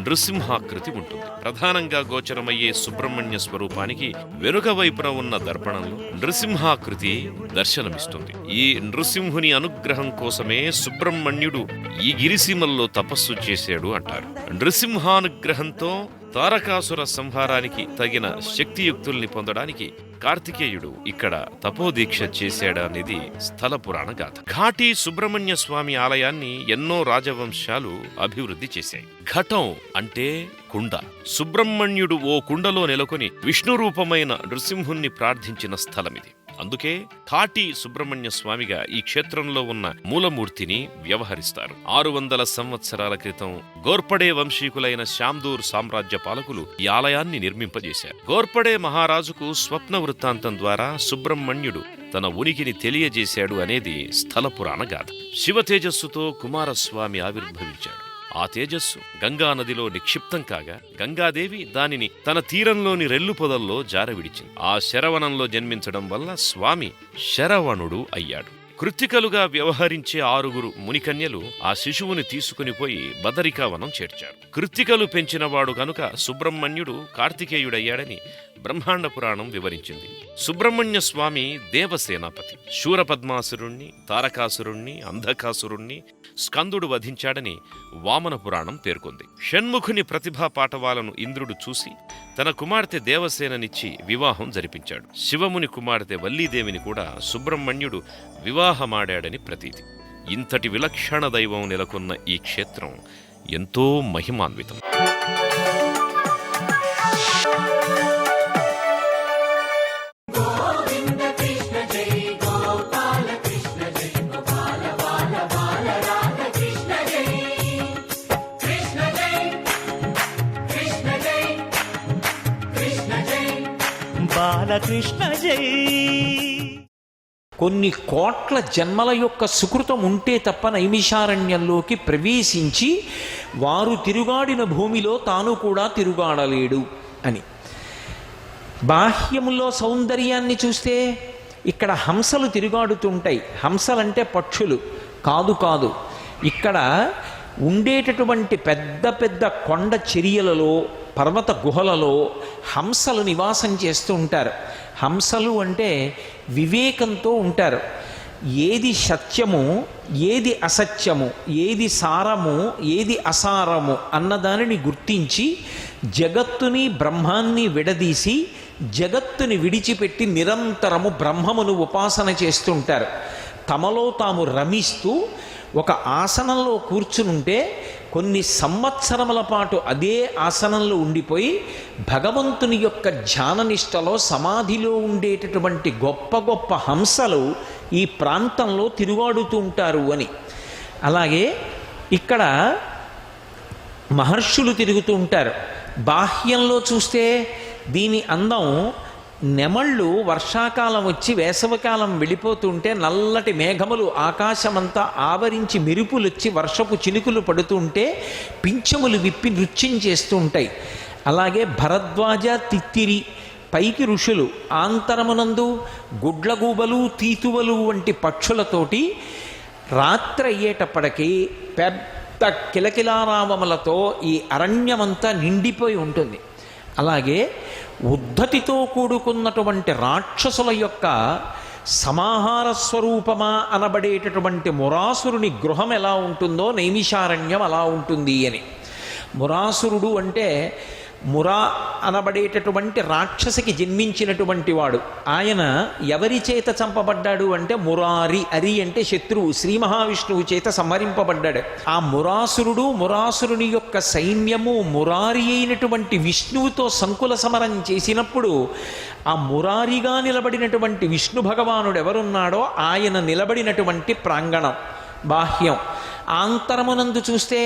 నృసింహాకృతి ఉంటుంది. ప్రధానంగా గోచరమయ్యే సుబ్రహ్మణ్య స్వరూపానికి వెనుక వైపున ఉన్న దర్పణంలో నృసింహాకృతి దర్శనమిస్తుంది. ఈ నృసింహుని అనుగ్రహం కోసమే సుబ్రహ్మణ్యుడు ఈ గిరిసీమల్లో తపస్సు చేశాడు అంటారు. నృసింహానుగ్రహంతో తారకాసుర సంహారానికి తగిన శక్తియుక్తుల్ని పొందడానికి కార్తికేయుడు ఇక్కడ తపోదీక్ష చేశాడనేది స్థల పురాణ గాథ. ఘాటి సుబ్రహ్మణ్య స్వామి ఆలయాన్ని ఎన్నో రాజవంశాలు అభివృద్ధి చేశాయి. ఘటం అంటే కుండ. సుబ్రహ్మణ్యుడు ఓ కుండలో నెలకొని విష్ణు రూపమైన నృసింహుణ్ణి ప్రార్థించిన స్థలమిది. అందుకే ఘాటి సుబ్రహ్మణ్య స్వామిగా ఈ క్షేత్రంలో ఉన్న మూలమూర్తిని వ్యవహరిస్తారు. 600 సంవత్సరాల క్రితం గోర్పడే వంశీకులైన శాందూర్ సామ్రాజ్య పాలకులు ఈ ఆలయాన్ని నిర్మింపజేశారు. గోర్పడే మహారాజుకు స్వప్న వృత్తాంతం ద్వారా సుబ్రహ్మణ్యుడు తన ఉనికిని తెలియజేశాడు అనేది స్థల పురాణ గాథ. శివ తేజస్సుతో కుమారస్వామి ఆవిర్భవించాడు. ఆ తేజస్సు గంగానదిలో నిక్షిప్తం కాగా గంగాదేవి దానిని తన తీరంలోని రెల్లు పొదల్లో జారవిడిచింది. ఆ శరవణంలో జన్మించడం వల్ల స్వామి శరవణుడు అయ్యాడు. కృత్తికలుగా వ్యవహరించే 6 మునికన్యలు ఆ శిశువుని తీసుకునిపోయి బదరికావనం చేర్చారు. కృత్తికలు పెంచినవాడు కనుక సుబ్రహ్మణ్యుడు కార్తికేయుడయ్యాడని బ్రహ్మాండ పురాణం వివరించింది. సుబ్రహ్మణ్య స్వామి దేవసేనాపతి. శూరపద్మాసురుణ్ణి, తారకాసురుణ్ణి, అంధకాసురుణ్ణి స్కందుడు వధించాడని వామన పురాణం పేర్కొంది. షణ్ముఖుని ప్రతిభా పాటవాలను ఇంద్రుడు చూసి తన కుమార్తె దేవసేననిచ్చి వివాహం జరిపించాడు. శివముని కుమార్తె వల్లీదేవిని కూడా సుబ్రహ్మణ్యుడు వివాహమాడాడని ప్రతీతి. ఇంతటి విలక్షణ దైవం నెలకొన్న ఈ క్షేత్రం ఎంతో మహిమాన్వితం. బాలకృష్ణ జై. కొన్ని కోట్ల జన్మల యొక్క సుకృతం ఉంటే తప్ప నైమిషారణ్యంలోకి ప్రవేశించి వారు తిరుగాడిన భూమిలో తాను కూడా తిరుగాడలేడు అని. బాహ్యములో సౌందర్యాన్ని చూస్తే ఇక్కడ హంసలు తిరుగాడుతుంటాయి. హంసలంటే పక్షులు కాదు కాదు. ఇక్కడ ఉండేటటువంటి పెద్ద పెద్ద కొండ చర్యలలో, పర్వత గుహలలో హంసలు నివాసం చేస్తూ ఉంటారు. హంసలు అంటే వివేకంతో ఉంటారు. ఏది సత్యము, ఏది అసత్యము, ఏది సారము, ఏది అసారము అన్నదానిని గుర్తించి జగత్తుని బ్రహ్మాన్ని విడదీసి జగత్తుని విడిచిపెట్టి నిరంతరము బ్రహ్మమును ఉపాసన చేస్తుంటారు. తమలో తాము రమిస్తూ ఒక ఆసనంలో కూర్చునుంటే కొన్ని సంవత్సరముల పాటు అదే ఆసనంలో ఉండిపోయి భగవంతుని యొక్క ధ్యాననిష్టలో సమాధిలో ఉండేటటువంటి గొప్ప గొప్ప హంసలు ఈ ప్రాంతంలో తిరుగాడుతూ ఉంటారు అని. అలాగే ఇక్కడ మహర్షులు తిరుగుతూ ఉంటారు. బాహ్యంలో చూస్తే దీని అందం, నెమళ్ళు వర్షాకాలం వచ్చి వేసవికాలం వెళ్ళిపోతుంటే నల్లటి మేఘములు ఆకాశమంతా ఆవరించి మెరుపులు వచ్చి వర్షపు చినుకులు పడుతుంటే పింఛములు విప్పి నృత్యం చేస్తూ ఉంటాయి. అలాగే భరద్వాజ, తిత్తిరి పైకి ఋషులు, ఆంతరమునందు గుడ్లగూబలు, తీతువలు వంటి పక్షులతోటి రాత్రి అయ్యేటప్పటికీ పెద్ద కిలకిలారావములతో ఈ అరణ్యమంతా నిండిపోయి ఉంటుంది. అలాగే ఉద్ధతితో కూడుకున్నటువంటి రాక్షసుల యొక్క సమాహార స్వరూపమా అనబడేటటువంటి మురాసురుని గృహం ఎలా ఉంటుందో నైమిషారణ్యం అలా ఉంటుంది అని. మురాసురుడు అంటే మురా అనబడేటటువంటి రాక్షసికి జన్మించినటువంటి వాడు. ఆయన ఎవరి చేత చంపబడ్డాడు అంటే మురారి, అరి అంటే శత్రువు, శ్రీ మహావిష్ణువు చేత సంహరింపబడ్డాడు. ఆ మురాసురుడు, మురాసురుని యొక్క సైన్యము మురారి అయినటువంటి విష్ణువుతో సంకుల సమరం చేసినప్పుడు ఆ మురారిగా నిలబడినటువంటి విష్ణు భగవానుడు ఎవరున్నాడో ఆయన నిలబడినటువంటి ప్రాంగణం బాహ్యం. ఆంతరమునందు చూస్తే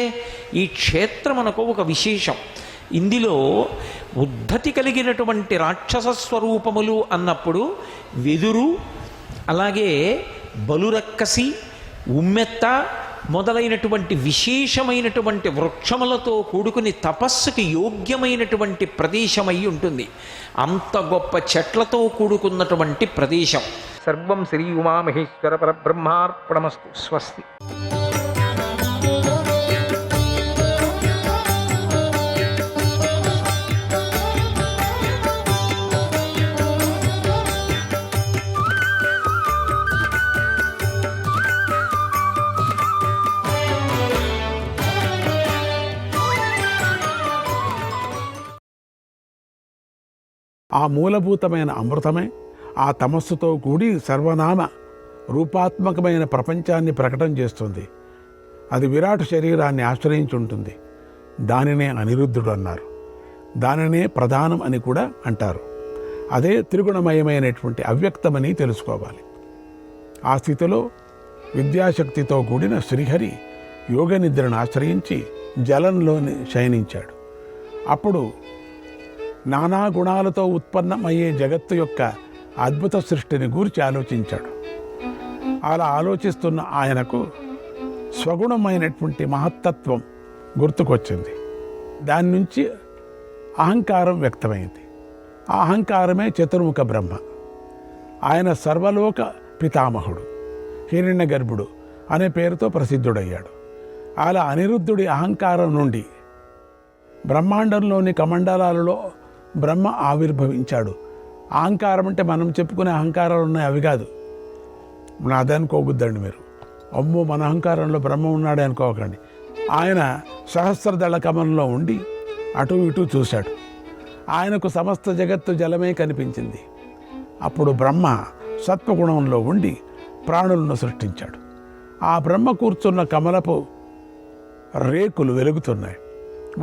ఈ క్షేత్రమునకు ఒక విశేషం. ఇందులో ఉద్ధతి కలిగినటువంటి రాక్షస స్వరూపములు అన్నప్పుడు వెదురు, అలాగే బలురక్కసి, ఉమ్మెత్త మొదలైనటువంటి విశేషమైనటువంటి వృక్షములతో కూడుకుని తపస్సుకి యోగ్యమైనటువంటి ప్రదేశమై ఉంటుంది. అంత గొప్ప చెట్లతో కూడుకున్నటువంటి ప్రదేశం. సర్వం శ్రీ ఉమామహేశ్వర పరబ్రహ్మార్పణమస్తు. స్వస్తి. ఆ మూలభూతమైన అమృతమే ఆ తమస్సుతో కూడి సర్వనామ రూపాత్మకమైన ప్రపంచాన్ని ప్రకటన చేస్తుంది. అది విరాట్ శరీరాన్ని ఆశ్రయించి ఉంటుంది. దానినే అనిరుద్ధుడు అన్నారు. దానినే ప్రధానం అని కూడా అంటారు. అదే త్రిగుణమయమైనటువంటి అవ్యక్తమని తెలుసుకోవాలి. ఆ స్థితిలో విద్యాశక్తితో కూడిన శ్రీహరి యోగ నిద్రను ఆశ్రయించి జలంలోని శయనించాడు. అప్పుడు నానా గుణాలతో ఉత్పన్నమయ్యే జగత్తు యొక్క అద్భుత సృష్టిని గూర్చి ఆలోచించాడు. అలా ఆలోచిస్తున్న ఆయనకు స్వగుణమైనటువంటి మహత్తత్వం గుర్తుకొచ్చింది. దాని నుంచి అహంకారం వ్యక్తమైంది. ఆ అహంకారమే చతుర్ముఖ బ్రహ్మ. ఆయన సర్వలోక పితామహుడు, హిరణ్య గర్భుడు అనే పేరుతో ప్రసిద్ధుడయ్యాడు. అలా అనిరుద్ధుడి అహంకారం నుండి బ్రహ్మాండంలోని కమండలాలలో బ్రహ్మ ఆవిర్భవించాడు. అహంకారం అంటే మనం చెప్పుకునే అహంకారాలు ఉన్నాయి, అవి కాదు. నాదే అనుకోవద్దండి మీరు. అమ్మో మన అహంకారంలో బ్రహ్మ ఉన్నాడే అనుకోకండి. ఆయన సహస్రదళ కమలంలో ఉండి అటు ఇటు చూశాడు. ఆయనకు సమస్త జగత్తు జలమే కనిపించింది. అప్పుడు బ్రహ్మ సత్వగుణంలో ఉండి ప్రాణులను సృష్టించాడు. ఆ బ్రహ్మ కూర్చున్న కమలపు రేకులు వెలుగుతున్నాయి.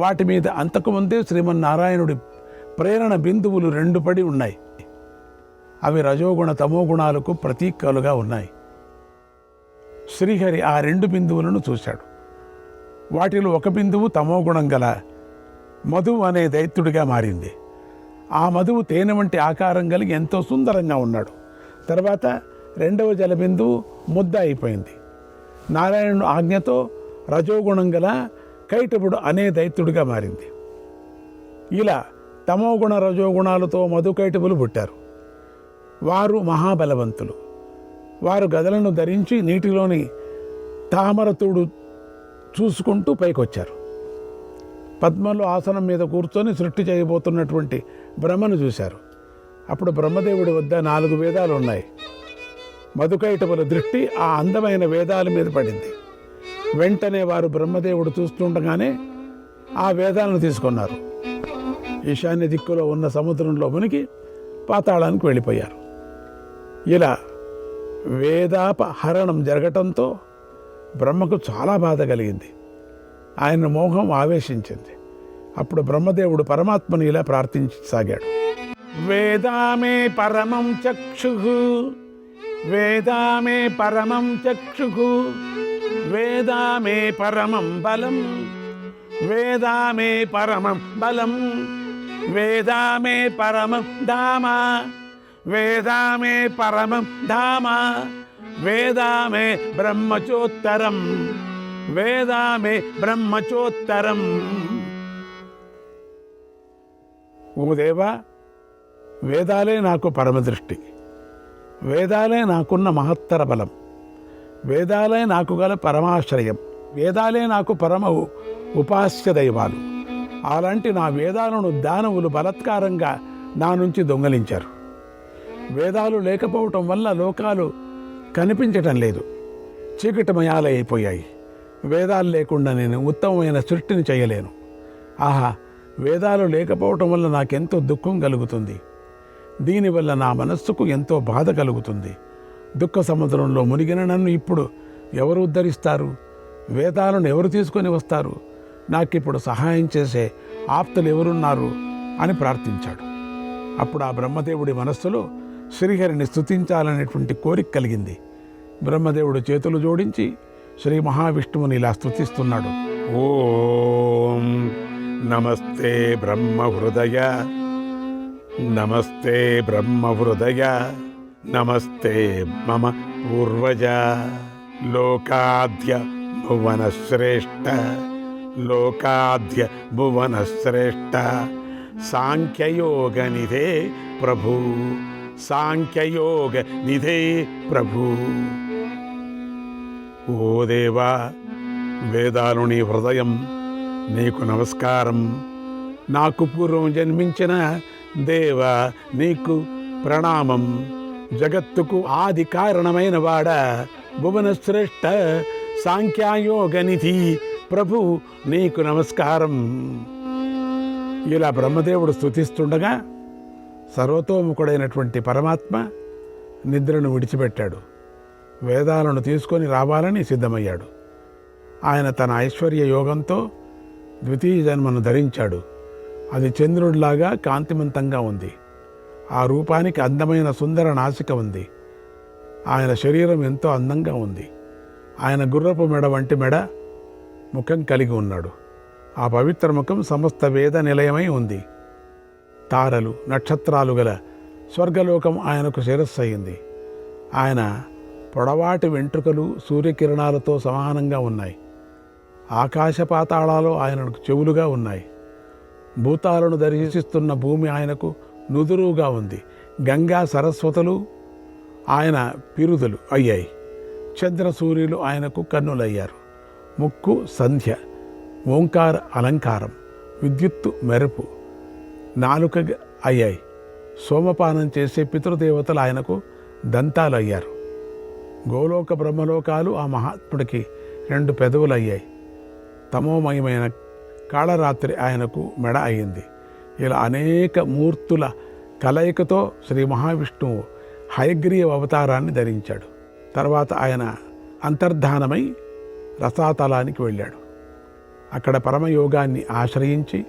వాటి మీద అంతకుముందే శ్రీమన్నారాయణుడి ప్రేరణ బిందువులు 2 పడి ఉన్నాయి. అవి రజోగుణ తమోగుణాలకు ప్రతీకలుగా ఉన్నాయి. శ్రీహరి ఆ 2 బిందువులను చూశాడు. వాటిలో ఒక బిందువు తమోగుణం గల మధువు అనే దైత్యుడిగా మారింది. ఆ మధువు తేనె వంటి ఆకారం కలిగి ఎంతో సుందరంగా ఉన్నాడు. తర్వాత 2వ జల బిందువు ముద్ద అయిపోయింది. నారాయణుడు ఆజ్ఞతో రజోగుణం గల కైటపుడు అనే దైత్యుడిగా మారింది. ఇలా తమోగుణ రజోగుణాలతో మధుకైటపులు పుట్టారు. వారు మహాబలవంతులు. వారు గదలను ధరించి నీటిలోని తామరతుడు చూసుకుంటూ పైకొచ్చారు. పద్మంలో ఆసనం మీద కూర్చొని సృష్టి చేయబోతున్నటువంటి బ్రహ్మను చూశారు. అప్పుడు బ్రహ్మదేవుడి వద్ద 4 వేదాలు ఉన్నాయి. మధుకైటపుల దృష్టి ఆ అందమైన వేదాల మీద పడింది. వెంటనే వారు బ్రహ్మదేవుడు చూస్తుండగానే ఆ వేదాలను తీసుకున్నారు. ఈశాన్య దిక్కులో ఉన్న సముద్రంలో మునిగి పాతాళానికి వెళ్ళిపోయారు. ఇలా వేదాపహరణం జరగటంతో బ్రహ్మకు చాలా బాధ కలిగింది. ఆయన మోహం ఆవేశించింది. అప్పుడు బ్రహ్మదేవుడు పరమాత్మని ఇలా ప్రార్థించసాగాడు. వేదామే పరమం చక్షుః, వేదామే పరమం చక్షుః, వేదామే పరమం బలం, వేదామే పరమం బలం, వేదామే పరమం ధామ, వేదామే పరమం ధామ, వేదామే బ్రహ్మచోత్తరం, వేదామే బ్రహ్మచోత్తరం. ఓ దేవా, వేదాలే నాకు పరమదృష్టి, వేదాలే నాకున్న మహత్తర బలం, వేదాలే నాకు గల పరమాశ్రయం, వేదాలే నాకు పరమ ఉపాస్య దైవాలు. అలాంటి నా వేదాలను దానవులు బలత్కారంగా నా నుంచి దొంగలించారు. వేదాలు లేకపోవటం వల్ల లోకాలు కనిపించటం లేదు, చీకటిమయాలైపోయాయి. వేదాలు లేకుండా నేను ఉత్తమమైన సృష్టిని చేయలేను. ఆహా, వేదాలు లేకపోవటం వల్ల నాకెంతో దుఃఖం కలుగుతుంది. దీనివల్ల నా మనస్సుకు ఎంతో బాధ కలుగుతుంది. దుఃఖ సముద్రంలో మునిగిన నన్ను ఇప్పుడు ఎవరు ఉద్ధరిస్తారు? వేదాలను ఎవరు తీసుకొని వస్తారు? నాకిప్పుడు సహాయం చేసే ఆప్తులు ఎవరున్నారు అని ప్రార్థించాడు. అప్పుడు ఆ బ్రహ్మదేవుడి మనస్సులో శ్రీహరిని స్తుతించాలనేటువంటి కోరిక కలిగింది. బ్రహ్మదేవుడు చేతులు జోడించి శ్రీ మహావిష్ణువుని ఇలా స్తుతిస్తున్నాడు. ఓం నమస్తే బ్రహ్మహృదయ, నమస్తే బ్రహ్మహృదయ, నమస్తే మమ పూర్వజ, లోకాద్య భువనశ్రేష్ఠ, లోకాద్య భువనశ్రేష్ఠ, సాంఖ్యయోగ నిధే ప్రభు, సాంఖ్యయోగ నిధే ప్రభు. ఓ దేవా, వేదాలు నీ హృదయం, నీకు నమస్కారం. నాకు పూర్వం జన్మించిన దేవా, నీకు ప్రణామం. జగత్తుకు ఆది కారణమైన వాడ, భువనశ్రేష్ఠ, సాంఖ్యయోగనిధి ప్రభు, నీకు నమస్కారం. ఇలా బ్రహ్మదేవుడు స్తుతిస్తుండగా సర్వతోముఖుడైనటువంటి పరమాత్మ నిద్రను విడిచిపెట్టాడు. వేదాలను తీసుకొని రావాలని సిద్ధమయ్యాడు. ఆయన తన ఐశ్వర్య యోగంతో ద్వితీయ జన్మను ధరించాడు. అది చంద్రుడిలాగా కాంతిమంతంగా ఉంది. ఆ రూపానికి అందమైన సుందర నాసిక ఉంది. ఆయన శరీరం ఎంతో అందంగా ఉంది. ఆయన గుర్రపు మెడ వంటి మెడ ముఖం కలిగి ఉన్నాడు. ఆ పవిత్ర ముఖం సమస్త వేద నిలయమై ఉంది. తారలు, నక్షత్రాలు గల స్వర్గలోకం ఆయనకు శిరస్సు అయింది. ఆయన పొడవాటి వెంట్రుకలు సూర్యకిరణాలతో సమానంగా ఉన్నాయి. ఆకాశ పాతాళాలు ఆయనకు చెవులుగా ఉన్నాయి. భూతాలను దర్శిస్తున్న భూమి ఆయనకు నుదురుగా ఉంది. గంగా సరస్వతులు ఆయన పిరుదులు అయ్యాయి. చంద్ర సూర్యులు ఆయనకు కన్నులయ్యారు. ముక్కు సంధ్య, ఓంకార అలంకారం, విద్యుత్తు మెరుపు, నాలుక అయ్యాయి. సోమపానం చేసే పితృదేవతలు ఆయనకు దంతాలు అయ్యారు. గోలోక బ్రహ్మలోకాలు ఆ మహాత్ముడికి 2 పెదవులు అయ్యాయి. తమోమయమైన కాళరాత్రి ఆయనకు మెడ అయింది. ఇలా అనేక మూర్తుల కలయికతో శ్రీ మహావిష్ణువు హయగ్రీవ అవతారాన్ని ధరించాడు. తర్వాత ఆయన అంతర్ధానమై రసాతలానికి వెళ్ళాడు. అక్కడ పరమయోగాన్ని ఆశ్రయించి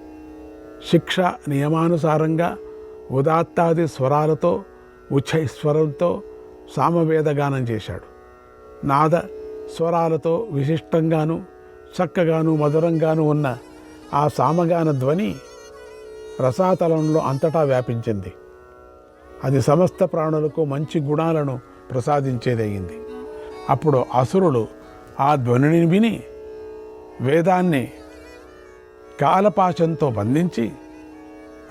శిక్ష నియమానుసారంగా ఉదాత్తాది స్వరాలతో ఉచ్చైస్వరంతో సామవేదగానం చేశాడు. నాద స్వరాలతో విశిష్టంగాను చక్కగాను మధురంగాను ఉన్న ఆ సామగాన ధ్వని రసాతలంలో అంతటా వ్యాపించింది. అది సమస్త ప్రాణులకు మంచి గుణాలను ప్రసాదించేదయ్యింది. అప్పుడు అసురులు ఆ ధ్వనిని విని వేదాన్ని కాలపాశంతో బంధించి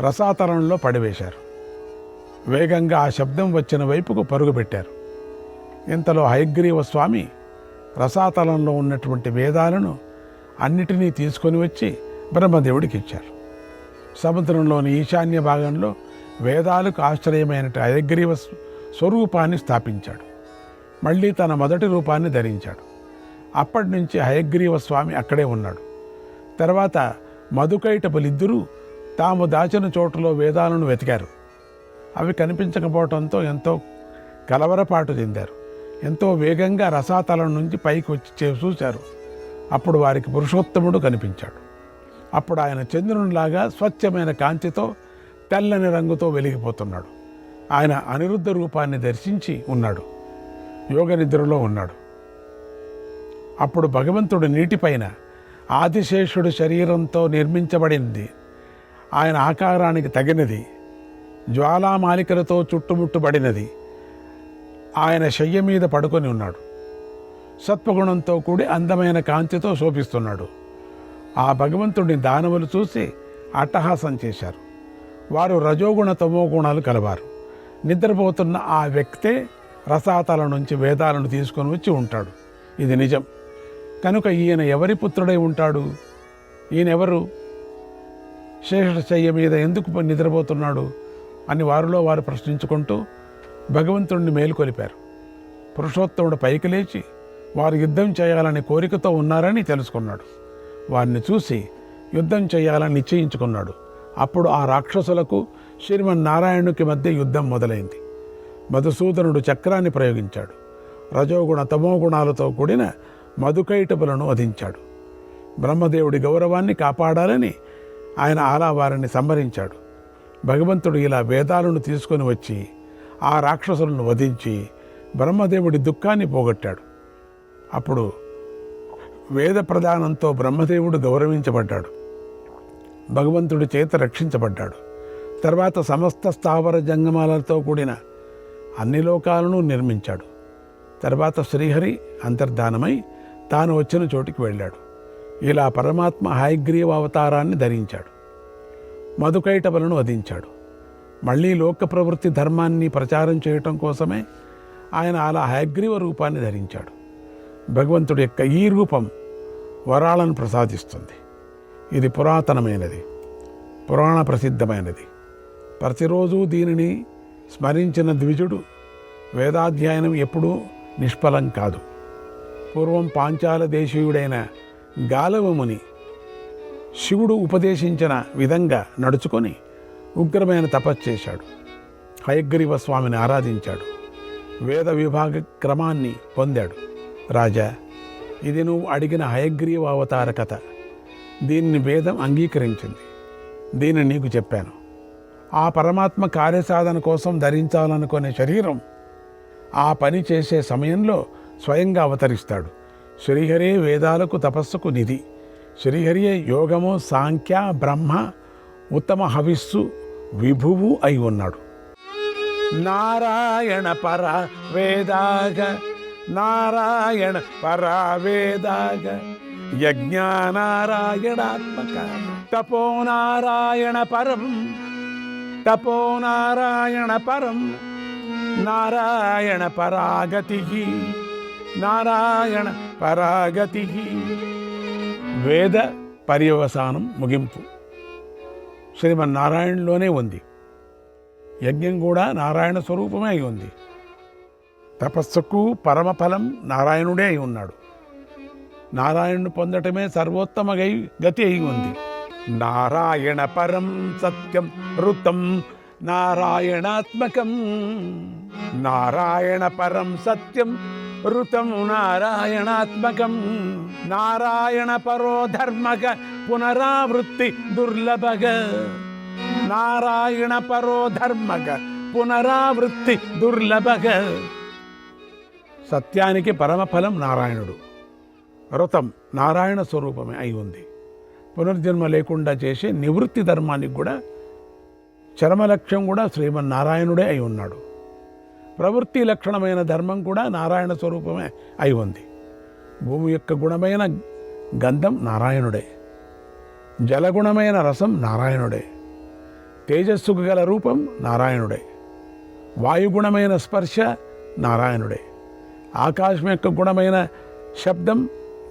రసాతలంలో పడివేశారు. వేగంగా ఆ శబ్దం వచ్చిన వైపుకు పరుగుపెట్టారు. ఇంతలో హయగ్రీవ స్వామి రసాతలంలో ఉన్నటువంటి వేదాలను అన్నిటినీ తీసుకొని వచ్చి బ్రహ్మదేవుడికి ఇచ్చారు. సముద్రంలోని ఈశాన్య భాగంలో వేదాలకు ఆశ్రయమైన హయగ్రీవ స్వరూపాన్ని స్థాపించాడు. మళ్ళీ తన మొదటి రూపాన్ని ధరించాడు. అప్పటి నుంచి హయగ్రీవ స్వామి అక్కడే ఉన్నాడు. తర్వాత మధుకైటపులిద్దరూ తాము దాచిన చోటులో వేదాలను వెతికారు. అవి కనిపించకపోవడంతో ఎంతో కలవరపాటు చెందారు. ఎంతో వేగంగా రసాతలం నుంచి పైకి వచ్చి చూశారు. అప్పుడు వారికి పురుషోత్తముడు కనిపించాడు. అప్పుడు ఆయన చంద్రునిలాగా స్వచ్ఛమైన కాంతితో తెల్లని రంగుతో వెలిగిపోతున్నాడు. ఆయన అనిరుద్ధ రూపాన్ని దర్శించి ఉన్నాడు, యోగ నిద్రలో ఉన్నాడు. అప్పుడు భగవంతుడు నీటిపైన ఆదిశేషుడు శరీరంతో నిర్మించబడింది, ఆయన ఆకారానికి తగినది, జ్వాలామాలికలతో చుట్టుముట్టుబడినది ఆయన శయ్య మీద పడుకొని ఉన్నాడు. సత్వగుణంతో కూడి అందమైన కాంతితో శోభిస్తున్నాడు. ఆ భగవంతుడిని దానవులు చూసి అట్టహాసం చేశారు. వారు రజోగుణ తమోగుణాలు కలవారు. నిద్రపోతున్న ఆ వ్యక్తే రసాతల నుంచి వేదాలను తీసుకొని వచ్చి ఉంటాడు. ఇది నిజం. కనుక ఈయన ఎవరి పుత్రుడై ఉంటాడు? ఈయనెవరు? శేషశయ్య మీద ఎందుకు నిద్రపోతున్నాడు అని వారిలో వారు ప్రశ్నించుకుంటూ భగవంతుడిని మేలుకొలిపారు. పురుషోత్తముడు పైకి లేచి వారు యుద్ధం చేయాలని కోరికతో ఉన్నారని తెలుసుకున్నాడు. వారిని చూసి యుద్ధం చేయాలని నిశ్చయించుకున్నాడు. అప్పుడు ఆ రాక్షసులకు శ్రీమన్నారాయణునికి మధ్య యుద్ధం మొదలైంది. మధుసూదనుడు చక్రాన్ని ప్రయోగించాడు. రజోగుణ తమోగుణాలతో కూడిన మధుకైటపులను వధించాడు. బ్రహ్మదేవుడి గౌరవాన్ని కాపాడాలని ఆయన అలా వారిని సంహరించాడు. భగవంతుడు ఇలా వేదాలను తీసుకొని వచ్చి ఆ రాక్షసులను వధించి బ్రహ్మదేవుడి దుఃఖాన్ని పోగొట్టాడు. అప్పుడు వేద ప్రదానంతో బ్రహ్మదేవుడు గౌరవించబడ్డాడు, భగవంతుడి చేత రక్షించబడ్డాడు. తర్వాత సమస్త స్థావర జంగమాలతో కూడిన అన్ని లోకాలను నిర్మించాడు. తర్వాత శ్రీహరి అంతర్ధానమై తాను వచ్చిన చోటికి వెళ్ళాడు. ఇలా పరమాత్మ హయగ్రీవ అవతారాన్ని ధరించాడు, మధుకైటపులను వధించాడు. మళ్ళీ లోక ప్రవృత్తి ధర్మాన్ని ప్రచారం చేయటం కోసమే ఆయన అలా హయగ్రీవ రూపాన్ని ధరించాడు. భగవంతుడి యొక్క ఈ రూపం వరాలను ప్రసాదిస్తుంది. ఇది పురాతనమైనది, పురాణ ప్రసిద్ధమైనది. ప్రతిరోజు దీనిని స్మరించిన ద్విజుడు వేదాధ్యయనం ఎప్పుడూ నిష్ఫలం కాదు. పూర్వం పాంచాల దేశీయుడైన గాలవముని శివుడు ఉపదేశించిన విధంగా నడుచుకొని ఉగ్రమైన తపస్సు చేశాడు. హయగ్రీవ స్వామిని ఆరాధించాడు. వేద విభాగ క్రమాన్ని పొందాడు. రాజా, ఇది నువ్వు అడిగిన హయగ్రీవ అవతార కథ. దీన్ని వేదం అంగీకరించింది. దీన్ని నీకు చెప్పాను. ఆ పరమాత్మ కార్యసాధన కోసం ధరించాలనుకునే శరీరం ఆ పని చేసే సమయంలో స్వయంగా అవతరిస్తాడు. శ్రీహరే వేదాలకు తపస్సుకు నిధి. శ్రీహరియే యోగము, సాంఖ్య, బ్రహ్మ, ఉత్తమ హవిస్సు, విభువు అయి ఉన్నాడు. నారాయణ పర వేదాగ, నారాయణ పర వేదాగ, యజ్ఞానారాయణాత్మక, తపో నారాయణ పరం, తపో నారాయణ పరం, నారాయణ పరాగతి, నారాయణ పరాగతి. వేద పర్యవసానం, ముగింపు శ్రీమన్నారాయణలోనే ఉంది. యజ్ఞం కూడా నారాయణ స్వరూపమే అయి ఉంది. తపస్సుకు పరమఫలం నారాయణుడే అయి ఉన్నాడు. నారాయణుని పొందటమే సర్వోత్తమ గతి అయి ఉంది. నారాయణ పరం సత్యం ఋతం నారాయణాత్మకం, నారాయణ పరం సత్యం ఋతం నారాయణాత్మకం, నారాయణ పరో ధర్మగ పునరావృత్తి దుర్లభగ, నారాయణ పరో ధర్మగ పునరావృత్తి దుర్లభగ. సత్యానికి పరమఫలం నారాయణుడు. ఋతం నారాయణ స్వరూపమే అయి ఉంది. పునర్జన్మ లేకుండా చేసే నివృత్తి ధర్మానికి కూడా చరమలక్ష్యం కూడా శ్రీమన్నారాయణుడే అయి ఉన్నాడు. ప్రవృత్తి లక్షణమైన ధర్మం కూడా నారాయణ స్వరూపమే అయి ఉంది. భూమి యొక్క గుణమైన గంధం నారాయణుడే, జలగుణమైన రసం నారాయణుడే, తేజస్సుకు గల రూపం నారాయణుడే, వాయుగుణమైన స్పర్శ నారాయణుడే, ఆకాశం యొక్క గుణమైన శబ్దం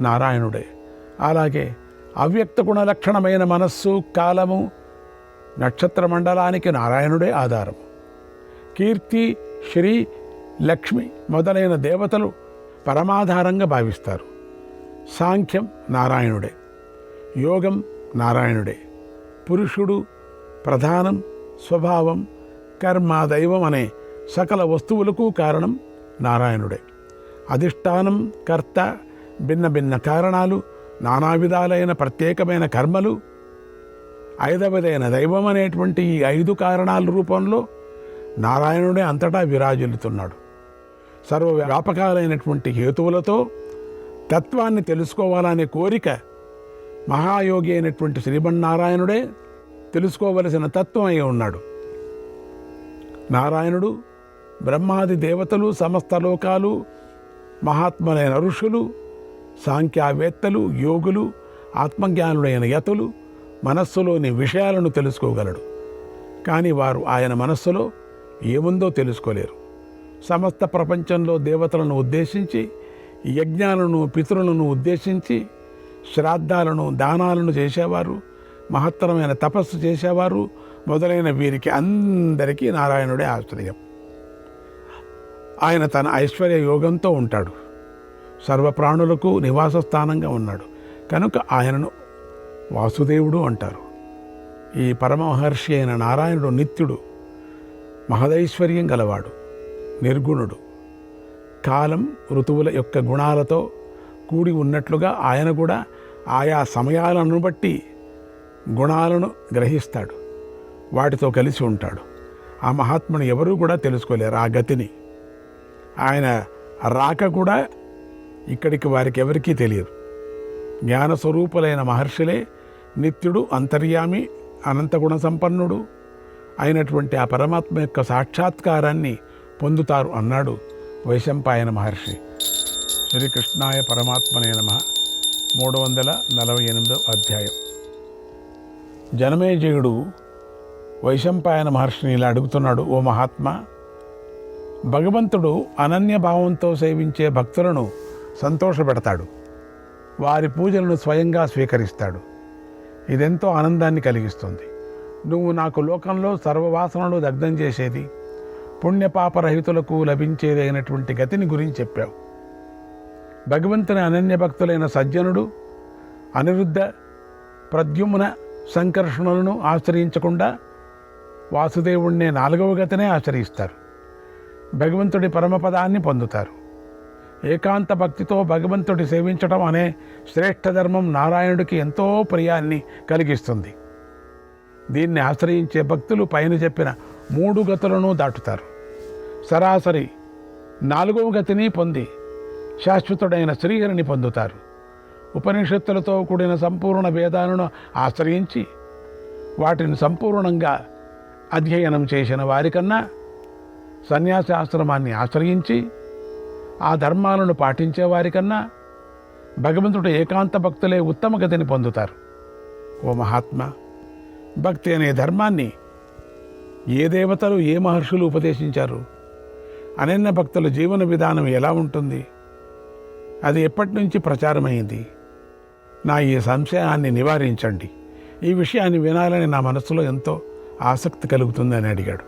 నారాయణుడే. అలాగే అవ్యక్త గుణ లక్షణమైన మనస్సు, కాలము, నక్షత్ర మండలానికి నారాయణుడే ఆధారం. కీర్తి, శ్రీ, లక్ష్మి మొదలైన దేవతలు పరమాధారంగా భావిస్తారు. సాంఖ్యం నారాయణుడే, యోగం నారాయణుడే, పురుషుడు ప్రధానం, స్వభావం కర్మ, దైవం అనే సకల వస్తువులకు కారణం నారాయణుడే. అధిష్టానం, కర్త, భిన్న భిన్న కారణాలు, నానా విధాలైన ప్రత్యేకమైన కర్మలు, ఐదవదైన దైవం అనేటువంటి ఈ 5 కారణాల రూపంలో నారాయణుడే అంతటా విరాజిల్లుతున్నాడు. సర్వవ్యాపకాలైనటువంటి హేతువులతో తత్వాన్ని తెలుసుకోవాలనే కోరిక మహాయోగి అయినటువంటి శ్రీమన్నారాయణుడే తెలుసుకోవలసిన తత్వం అయి ఉన్నాడు. నారాయణుడు బ్రహ్మాది దేవతలు, సమస్త లోకాలు, మహాత్ములైన ఋషులు, సాంఖ్యావేత్తలు, యోగులు, ఆత్మజ్ఞానులైన యతులు మనస్సులోని విషయాలను తెలుసుకోగలడు. కానీ వారు ఆయన మనస్సులో ఏముందో తెలుసుకోలేరు. సమస్త ప్రపంచంలో దేవతలను ఉద్దేశించి, యజ్ఞాలను, పితరులను ఉద్దేశించి శ్రాద్ధాలను, దానాలను చేసేవారు, మహత్తరమైన తపస్సు చేసేవారు మొదలైన వీరికి అందరికీ నారాయణుడే ఆశ్రయం. ఆయన తన ఐశ్వర్య యోగంతో ఉంటాడు. సర్వప్రాణులకు నివాస స్థానంగా ఉన్నాడు. కనుక ఆయనను వాసుదేవుడు అంటారు. ఈ పరమహర్షి అయిన నారాయణుడు నిత్యుడు, మహదైశ్వర్యం గలవాడు, నిర్గుణుడు. కాలం, ఋతువుల యొక్క గుణాలతో కూడి ఉన్నట్లుగా ఆయన కూడా ఆయా సమయాలను బట్టి గుణాలను గ్రహిస్తాడు, వాటితో కలిసి ఉంటాడు. ఆ మహాత్ముని ఎవరూ కూడా తెలుసుకోలేరు ఆ గతిని. ఆయన రాక కూడా ఇక్కడికి వారికి ఎవరికీ తెలియదు. జ్ఞానస్వరూపులైన మహర్షులే నిత్యుడు, అంతర్యామి, అనంతగుణ సంపన్నుడు అయినటువంటి ఆ పరమాత్మ యొక్క సాక్షాత్కారాన్ని పొందుతారు అన్నాడు వైశంపాయన మహర్షి. శ్రీకృష్ణాయ పరమాత్మనే నమః. 348వ అధ్యాయం. జనమేజయుడు వైశంపాయన మహర్షిని ఇలా అడుగుతున్నాడు: ఓ మహాత్మా, భగవంతుడు అనన్య భావంతో సేవించే భక్తులను సంతోషపెడతాడు. వారి పూజలను స్వయంగా స్వీకరిస్తాడు. ఇదెంతో ఆనందాన్ని కలిగిస్తుంది. నువ్వు నాకు లోకంలో సర్వవాసనలు దగ్ధం చేసేది, పుణ్యపాపరహితులకు లభించేది అయినటువంటి గతిని గురించి చెప్పావు. భగవంతుని అనన్య భక్తులైన సజ్జనుడు అనిరుద్ధ, ప్రద్యుమ్న, సంకర్షణలను ఆశ్రయించకుండా వాసుదేవుణ్ణే 4వ గతినే ఆశ్రయిస్తారు. భగవంతుడి పరమపదాన్ని పొందుతారు. ఏకాంత భక్తితో భగవంతుడి సేవించడం అనే శ్రేష్ఠ ధర్మం నారాయణుడికి ఎంతో ప్రియాన్ని కలిగిస్తుంది. దీన్ని ఆశ్రయించే భక్తులు పైన చెప్పిన 3 గతులను దాటుతారు. సరాసరి 4వ గతిని పొంది శాశ్వతుడైన శ్రీహరిని పొందుతారు. ఉపనిషత్తులతో కూడిన సంపూర్ణ వేదాలను ఆశ్రయించి వాటిని సంపూర్ణంగా అధ్యయనం చేసిన వారికన్నా సన్యాసాశ్రమాన్ని ఆశ్రయించి ఆ ధర్మాలను పాటించే వారికన్నా భగవంతుడు ఏకాంత భక్తులే ఉత్తమ గతిని పొందుతారు. ఓ మహాత్మా, భక్తి అనే ధర్మాన్ని ఏ దేవతలు, ఏ మహర్షులు ఉపదేశించారు? అనన్య భక్తుల జీవన విధానం ఎలా ఉంటుంది? అది ఎప్పటి నుంచి ప్రచారమైంది? నా ఈ సంశయాన్ని నివారించండి. ఈ విషయాన్ని వినాలని నా మనసులో ఎంతో ఆసక్తి కలుగుతుందని అడిగాడు.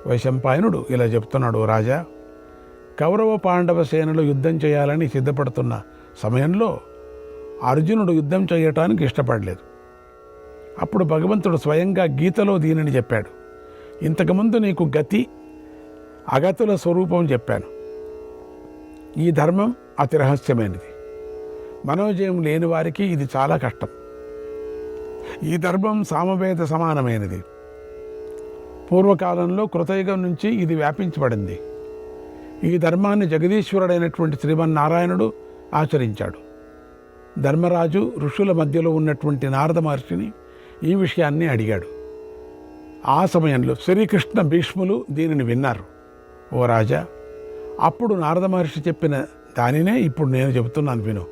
వైశంపాయనుడు ఇలా చెప్తున్నాడు: రాజా, కౌరవ పాండవ సేనలు యుద్ధం చేయాలని సిద్ధపడుతున్న సమయంలో అర్జునుడు యుద్ధం చేయటానికి ఇష్టపడలేదు. అప్పుడు భగవంతుడు స్వయంగా గీతలో దీనిని చెప్పాడు. ఇంతకుముందు నీకు గతి, అగతుల స్వరూపం చెప్పాను. ఈ ధర్మం అతి రహస్యమైనది. మనోజయం లేని వారికి ఇది చాలా కష్టం. ఈ ధర్మం సామవేద సమానమైనది. పూర్వకాలంలో కృతయుగం నుంచి ఇది వ్యాపించబడింది. ఈ ధర్మాన్ని జగదీశ్వరుడైనటువంటి శ్రీమన్నారాయణుడు ఆచరించాడు. ధర్మరాజు ఋషుల మధ్యలో ఉన్నటువంటి నారద మహర్షిని ఈ విషయాన్ని అడిగాడు. ఆ సమయంలో శ్రీకృష్ణ, భీష్ములు దీనిని విన్నారు. ఓ రాజా, అప్పుడు నారద మహర్షి చెప్పిన దానినే ఇప్పుడు నేను చెబుతున్నాను విను.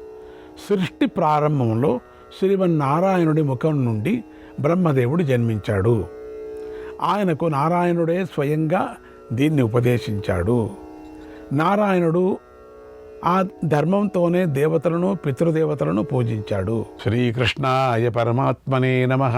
సృష్టి ప్రారంభంలో శ్రీమన్నారాయణుడి ముఖం నుండి బ్రహ్మదేవుడు జన్మించాడు. ఆయనకు నారాయణుడే స్వయంగా దీన్ని ఉపదేశించాడు. నారాయణుడు ఆ ధర్మంతోనే దేవతలను, పితృదేవతలను పూజించాడు. శ్రీకృష్ణాయ పరమాత్మనే నమః.